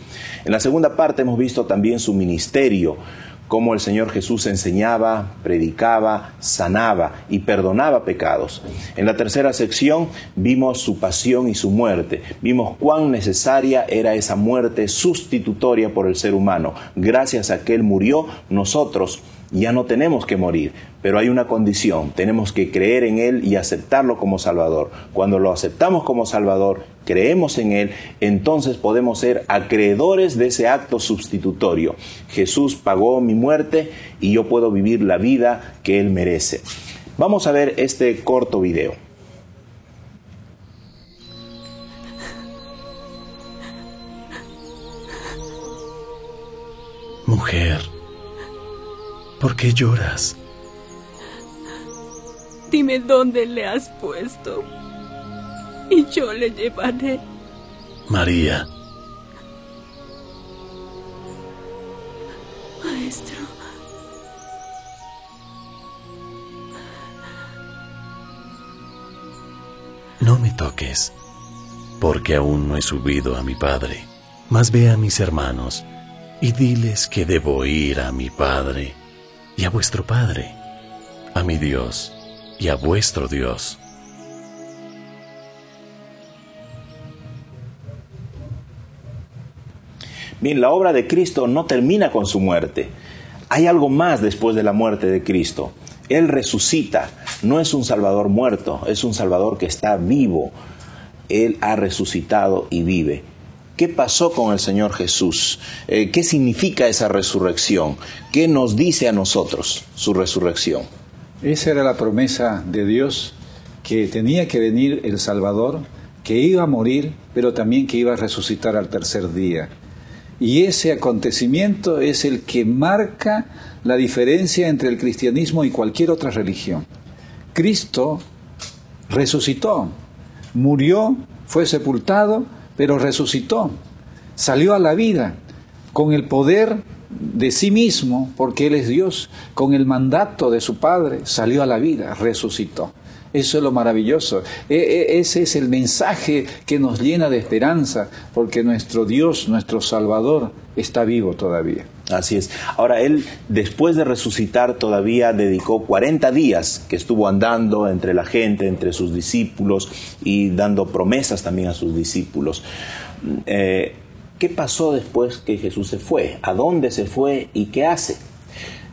En la segunda parte hemos visto también su ministerio, cómo el Señor Jesús enseñaba, predicaba, sanaba y perdonaba pecados. En la tercera sección vimos su pasión y su muerte. Vimos cuán necesaria era esa muerte sustitutoria por el ser humano. Gracias a que Él murió, nosotros ya no tenemos que morir, pero hay una condición: tenemos que creer en Él y aceptarlo como Salvador. Cuando lo aceptamos como Salvador, creemos en Él, entonces podemos ser acreedores de ese acto sustitutorio. Jesús pagó mi muerte y yo puedo vivir la vida que Él merece. Vamos a ver este corto video. Mujer, ¿por qué lloras? Dime dónde le has puesto y yo le llevaré. María. Maestro. No me toques, porque aún no he subido a mi Padre. Mas ve a mis hermanos y diles que debo ir a mi Padre y a vuestro Padre, a mi Dios y a vuestro Dios. Bien, la obra de Cristo no termina con su muerte. Hay algo más después de la muerte de Cristo. Él resucita. No es un Salvador muerto, es un Salvador que está vivo. Él ha resucitado y vive. ¿Qué pasó con el Señor Jesús? ¿Qué significa esa resurrección? ¿Qué nos dice a nosotros su resurrección? Esa era la promesa de Dios, que tenía que venir el Salvador, que iba a morir, pero también que iba a resucitar al tercer día. Y ese acontecimiento es el que marca la diferencia entre el cristianismo y cualquier otra religión. Cristo resucitó, murió, fue sepultado, pero resucitó, salió a la vida con el poder de sí mismo, porque Él es Dios, con el mandato de su Padre, salió a la vida, resucitó. Eso es lo maravilloso. Ese es el mensaje que nos llena de esperanza, porque nuestro Dios, nuestro Salvador, está vivo todavía. Así es. Ahora, Él, después de resucitar, todavía dedicó 40 días que estuvo andando entre la gente, entre sus discípulos, y dando promesas también a sus discípulos. ¿Qué pasó después que Jesús se fue? ¿A dónde se fue y qué hace?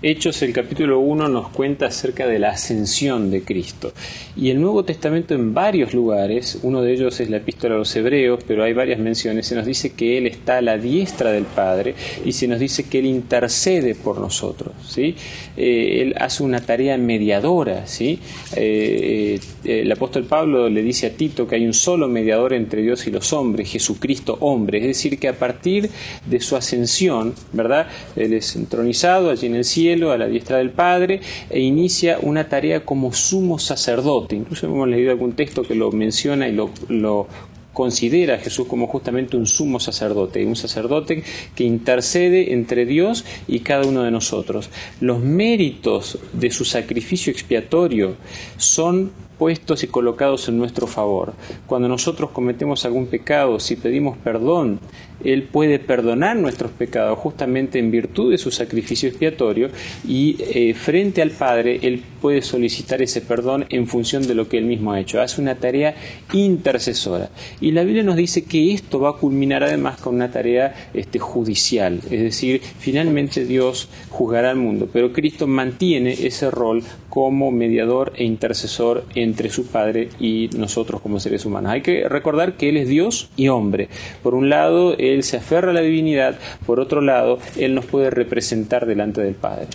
Hechos, el capítulo 1, nos cuenta acerca de la ascensión de Cristo. Y el Nuevo Testamento en varios lugares, uno de ellos es la Epístola a los Hebreos, pero hay varias menciones, se nos dice que Él está a la diestra del Padre y se nos dice que Él intercede por nosotros, ¿sí? Él hace una tarea mediadora, ¿sí? El apóstol Pablo le dice a Tito que hay un solo mediador entre Dios y los hombres, Jesucristo hombre, es decir, que a partir de su ascensión, ¿verdad? Él es entronizado allí en el cielo, a la diestra del Padre, e inicia una tarea como sumo sacerdote. Incluso hemos leído algún texto que lo menciona y lo considera a Jesús como justamente un sumo sacerdote, un sacerdote que intercede entre Dios y cada uno de nosotros. Los méritos de su sacrificio expiatorio son puestos y colocados en nuestro favor. Cuando nosotros cometemos algún pecado, si pedimos perdón, Él puede perdonar nuestros pecados justamente en virtud de su sacrificio expiatorio, y frente al Padre Él puede solicitar ese perdón en función de lo que Él mismo ha hecho. Hace una tarea intercesora. Y la Biblia nos dice que esto va a culminar además con una tarea judicial, es decir, finalmente Dios juzgará al mundo, pero Cristo mantiene ese rol como mediador e intercesor entre su Padre y nosotros como seres humanos. Hay que recordar que Él es Dios y hombre. Por un lado, Él se aferra a la divinidad, por otro lado, Él nos puede representar delante del Padre.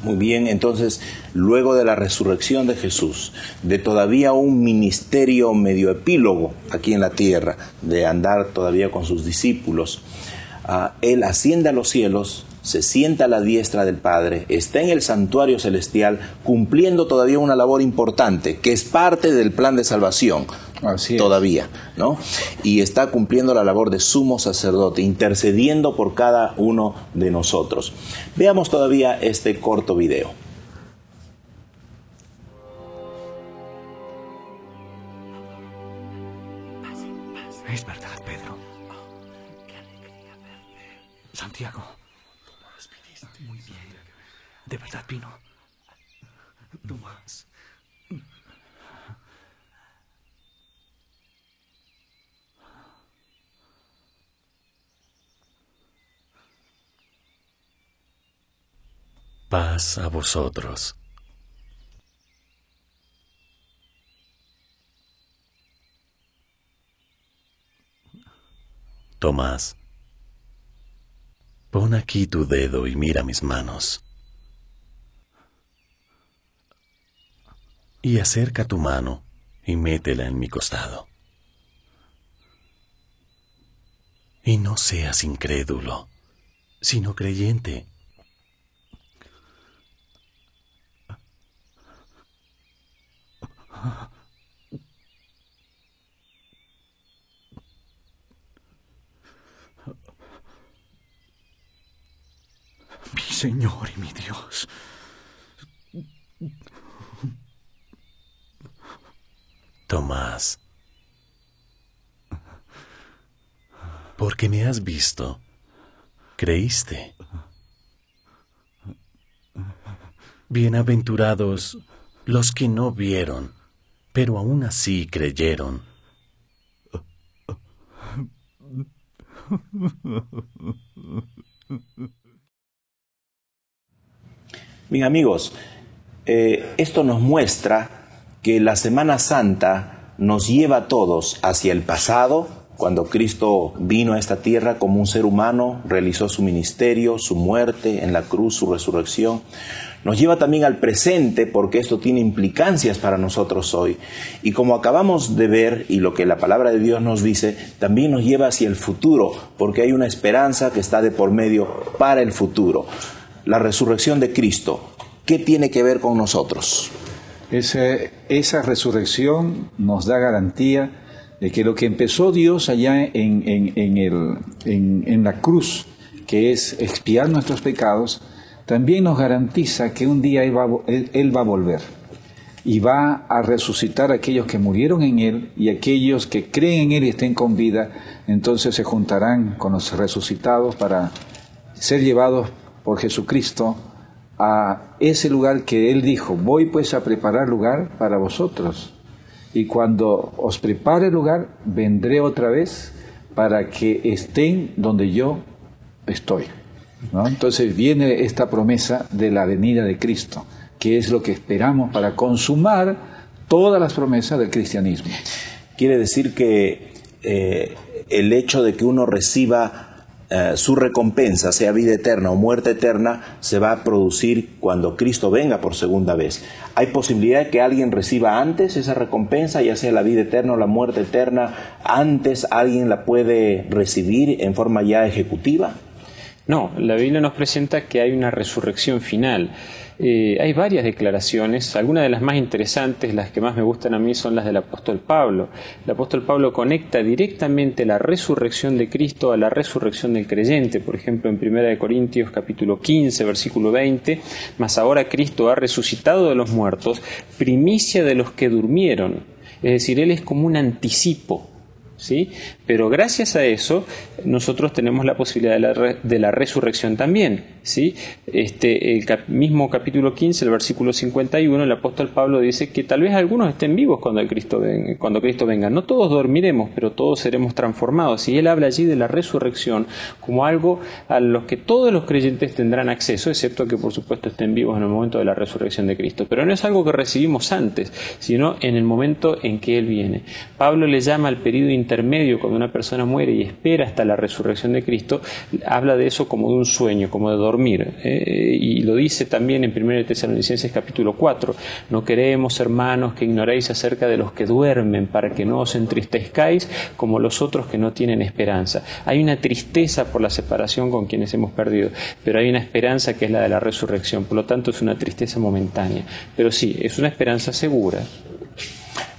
Muy bien, entonces, luego de la resurrección de Jesús, de todavía un ministerio medio epílogo aquí en la tierra, de andar todavía con sus discípulos, Él asciende a los cielos, se sienta a la diestra del Padre, está en el santuario celestial, cumpliendo todavía una labor importante, que es parte del plan de salvación. Así es. Todavía, ¿no? Y está cumpliendo la labor de sumo sacerdote, intercediendo por cada uno de nosotros. Veamos todavía este corto video. Es verdad, Pedro. Qué alegría verte. Santiago. Tomás, viniste. Muy bien. ¿De verdad vino? Tomás. Paz a vosotros. Tomás, pon aquí tu dedo y mira mis manos. Y acerca tu mano y métela en mi costado. Y no seas incrédulo, sino creyente. Mi Señor y mi Dios. Tomás, porque me has visto, creíste. Bienaventurados los que no vieron, pero aún así creyeron. Bien, amigos, esto nos muestra que la Semana Santa nos lleva a todos hacia el pasado, cuando Cristo vino a esta tierra como un ser humano, realizó su ministerio, su muerte en la cruz, su resurrección. Nos lleva también al presente, porque esto tiene implicancias para nosotros hoy. Y como acabamos de ver, y lo que la palabra de Dios nos dice, también nos lleva hacia el futuro, porque hay una esperanza que está de por medio para el futuro. La resurrección de Cristo, ¿qué tiene que ver con nosotros? Esa resurrección nos da garantía de que lo que empezó Dios allá en la cruz, que es expiar nuestros pecados, también nos garantiza que un día Él va a volver y va a resucitar a aquellos que murieron en Él, y aquellos que creen en Él y estén con vida, entonces se juntarán con los resucitados para ser llevados por Jesucristo a ese lugar que Él dijo: voy pues a preparar lugar para vosotros, y cuando os prepare el lugar, vendré otra vez para que estén donde yo estoy, ¿no? Entonces viene esta promesa de la venida de Cristo, que es lo que esperamos para consumar todas las promesas del cristianismo. Quiere decir que el hecho de que uno reciba su recompensa, sea vida eterna o muerte eterna, se va a producir cuando Cristo venga por segunda vez. ¿Hay posibilidad de que alguien reciba antes esa recompensa, ya sea la vida eterna o la muerte eterna? ¿Antes alguien la puede recibir en forma ya ejecutiva? No, la Biblia nos presenta que hay una resurrección final. Hay varias declaraciones, algunas de las más interesantes, las que más me gustan a mí, son las del apóstol Pablo. El apóstol Pablo conecta directamente la resurrección de Cristo a la resurrección del creyente. Por ejemplo, en 1 Corintios capítulo 15, versículo 20, mas ahora Cristo ha resucitado de los muertos, primicia de los que durmieron. Es decir, Él es como un anticipo, ¿sí? Pero gracias a eso nosotros tenemos la posibilidad de la resurrección también, ¿sí? Mismo capítulo 15, el versículo 51, el apóstol Pablo dice que tal vez algunos estén vivos cuando Cristo venga. No todos dormiremos, pero todos seremos transformados. Y él habla allí de la resurrección como algo a lo que todos los creyentes tendrán acceso, excepto que por supuesto estén vivos en el momento de la resurrección de Cristo. Pero no es algo que recibimos antes, sino en el momento en que Él viene. Pablo le llama al periodo intermedio, cuando una persona muere y espera hasta la resurrección de Cristo, habla de eso como de un sueño, como de dormir. Y lo dice también en 1 Tesalonicenses capítulo 4. No queremos, hermanos, que ignoréis acerca de los que duermen, para que no os entristezcáis como los otros que no tienen esperanza. Hay una tristeza por la separación con quienes hemos perdido, pero hay una esperanza que es la de la resurrección. Por lo tanto, es una tristeza momentánea. Pero sí, es una esperanza segura.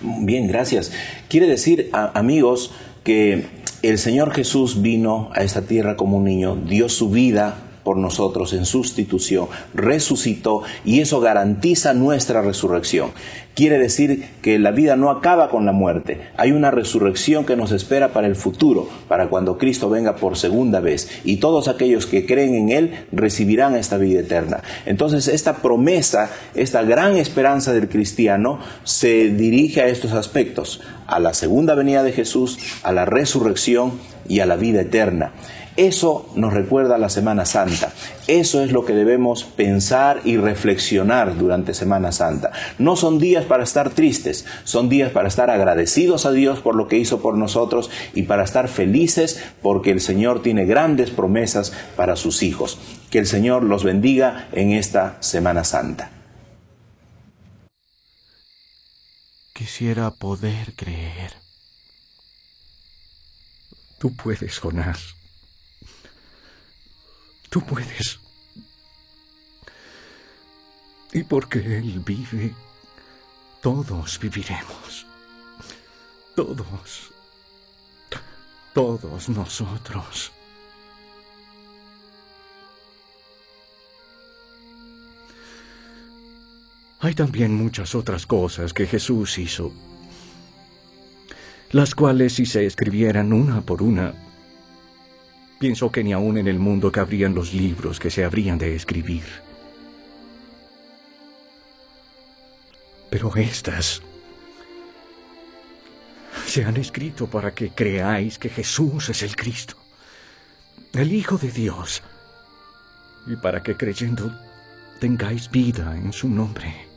Bien, gracias. Quiere decir, amigos, que el Señor Jesús vino a esta tierra como un niño, dio su vida por nosotros en sustitución, resucitó, y eso garantiza nuestra resurrección. Quiere decir que la vida no acaba con la muerte. Hay una resurrección que nos espera para el futuro, para cuando Cristo venga por segunda vez. Y todos aquellos que creen en Él recibirán esta vida eterna. Entonces, esta promesa, esta gran esperanza del cristiano, se dirige a estos aspectos: a la segunda venida de Jesús, a la resurrección y a la vida eterna. Eso nos recuerda a la Semana Santa. Eso es lo que debemos pensar y reflexionar durante Semana Santa. No son días para estar tristes, son días para estar agradecidos a Dios por lo que hizo por nosotros y para estar felices porque el Señor tiene grandes promesas para sus hijos. Que el Señor los bendiga en esta Semana Santa. Quisiera poder creer. Tú puedes, Jonás. Tú puedes. Y porque Él vive, todos viviremos. Todos nosotros. Hay también muchas otras cosas que Jesús hizo, las cuales, si se escribieran una por una, pienso que ni aún en el mundo cabrían los libros que se habrían de escribir. Pero estas se han escrito para que creáis que Jesús es el Cristo, el Hijo de Dios, y para que creyendo tengáis vida en su nombre.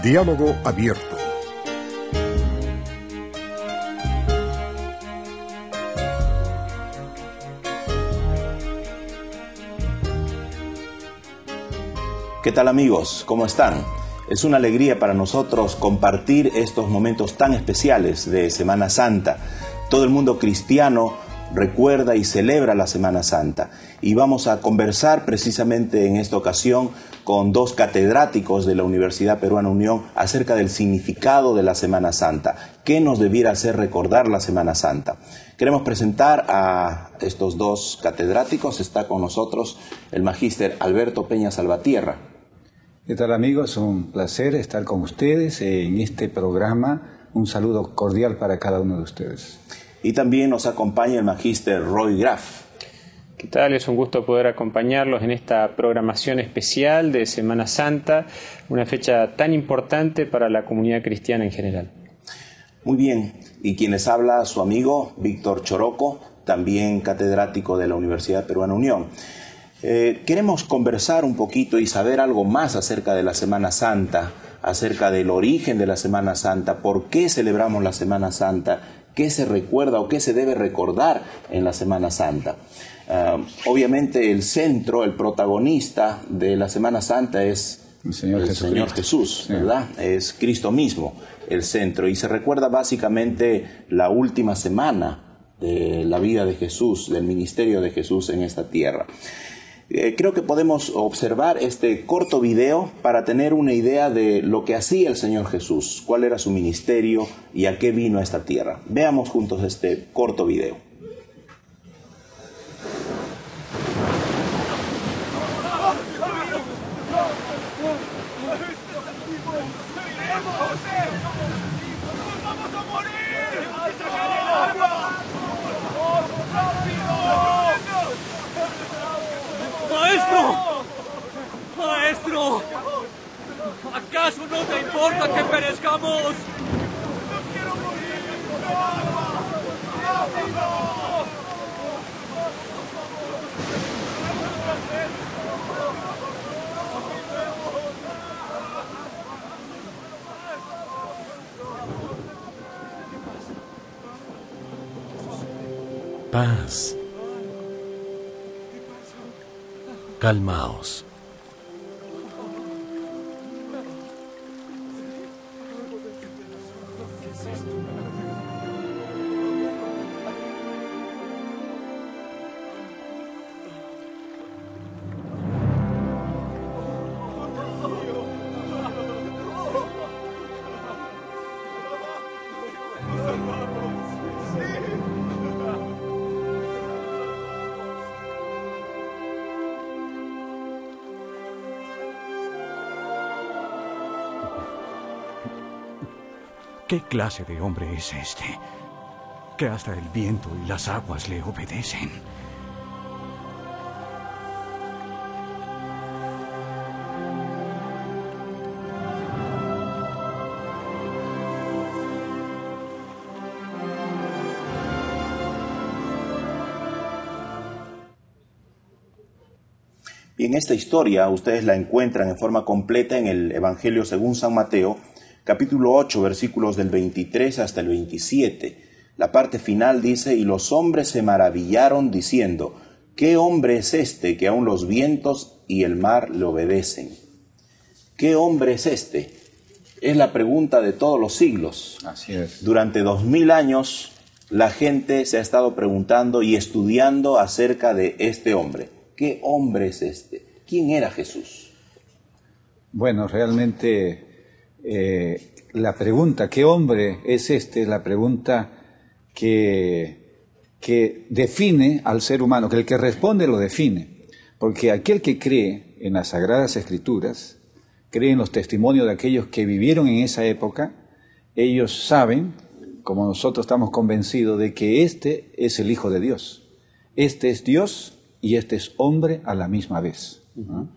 Diálogo abierto. ¿Qué tal, amigos? ¿Cómo están? Es una alegría para nosotros compartir estos momentos tan especiales de Semana Santa. Todo el mundo cristiano recuerda y celebra la Semana Santa. Y vamos a conversar precisamente en esta ocasión con dos catedráticos de la Universidad Peruana Unión acerca del significado de la Semana Santa. ¿Qué nos debiera hacer recordar la Semana Santa? Queremos presentar a estos dos catedráticos. Está con nosotros el magíster Alberto Peña Salvatierra. ¿Qué tal, amigos? Un placer estar con ustedes en este programa Un saludo cordial para cada uno de ustedes. Y también nos acompaña el magíster Roy Graff. ¿Qué tal? Es un gusto poder acompañarlos en esta programación especial de Semana Santa, una fecha tan importante para la comunidad cristiana en general. Muy bien, y quien les habla, su amigo Víctor Choroco, también catedrático de la Universidad Peruana Unión. Queremos conversar un poquito y saber algo más acerca de la Semana Santa, acerca del origen de la Semana Santa, por qué celebramos la Semana Santa, qué se recuerda o qué se debe recordar en la Semana Santa. Obviamente el centro, el protagonista de la Semana Santa es el Señor Jesús, ¿verdad? Sí. Es Cristo mismo el centro, y se recuerda básicamente la última semana de la vida de Jesús, del ministerio de Jesús en esta tierra. Creo que podemos observar este corto video para tener una idea de lo que hacía el Señor Jesús, cuál era su ministerio y a qué vino a esta tierra. Veamos juntos este corto video. ¡Maestro! ¿Acaso no te importa que perezcamos? ¡No quiero morir! Paz. Calmaos. ¿Qué clase de hombre es este? Que hasta el viento y las aguas le obedecen. Bien, esta historia ustedes la encuentran en forma completa en el Evangelio según San Mateo, capítulo 8, versículos del 23 hasta el 27. La parte final dice: y los hombres se maravillaron diciendo, ¿qué hombre es este que aun los vientos y el mar le obedecen? ¿Qué hombre es este? Es la pregunta de todos los siglos. Así es. Durante 2000 años la gente se ha estado preguntando y estudiando acerca de este hombre. ¿Qué hombre es este? ¿Quién era Jesús? Bueno, realmente la pregunta, ¿qué hombre es este? La pregunta que define al ser humano, que el que responde lo define. Porque aquel que cree en las Sagradas Escrituras, cree en los testimonios de aquellos que vivieron en esa época, ellos saben, como nosotros estamos convencidos, de que este es el Hijo de Dios. Este es Dios y este es hombre a la misma vez. ¿No?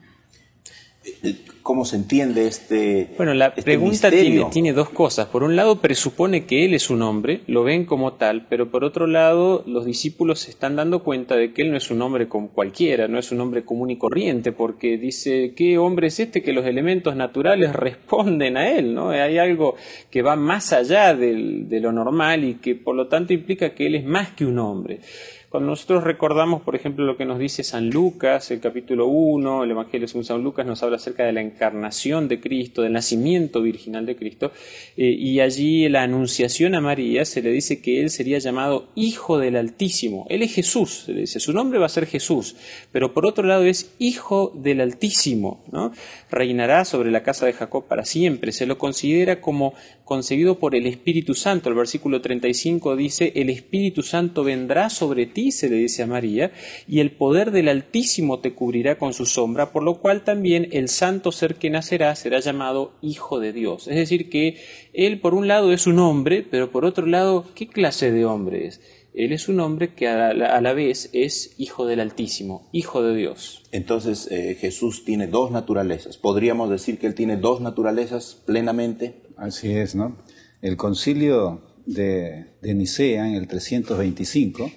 ¿Cómo se entiende este Bueno, la pregunta tiene dos cosas. Por un lado, presupone que él es un hombre, lo ven como tal, pero por otro lado, los discípulos se están dando cuenta de que él no es un hombre como cualquiera, no es un hombre común y corriente, porque dice, ¿qué hombre es este que los elementos naturales responden a él? ¿No? Hay algo que va más allá de lo normal y que por lo tanto implica que él es más que un hombre. Cuando nosotros recordamos, por ejemplo, lo que nos dice San Lucas, el capítulo 1, el Evangelio según San Lucas nos habla acerca de la encarnación de Cristo, del nacimiento virginal de Cristo, y allí la anunciación a María se le dice que él sería llamado Hijo del Altísimo. Él es Jesús, se le dice, su nombre va a ser Jesús, pero por otro lado es Hijo del Altísimo, ¿no? Reinará sobre la casa de Jacob para siempre, se lo considera como concebido por el Espíritu Santo. El versículo 35 dice, el Espíritu Santo vendrá sobre ti bendice, le dice a María, y el poder del Altísimo te cubrirá con su sombra, por lo cual también el santo ser que nacerá será llamado Hijo de Dios. Es decir, que él por un lado es un hombre, pero por otro lado, ¿qué clase de hombre es? Él es un hombre que a la vez es Hijo del Altísimo, Hijo de Dios. Entonces Jesús tiene dos naturalezas. ¿Podríamos decir que él tiene dos naturalezas plenamente? Así es, ¿no? El concilio de Nicea en el 325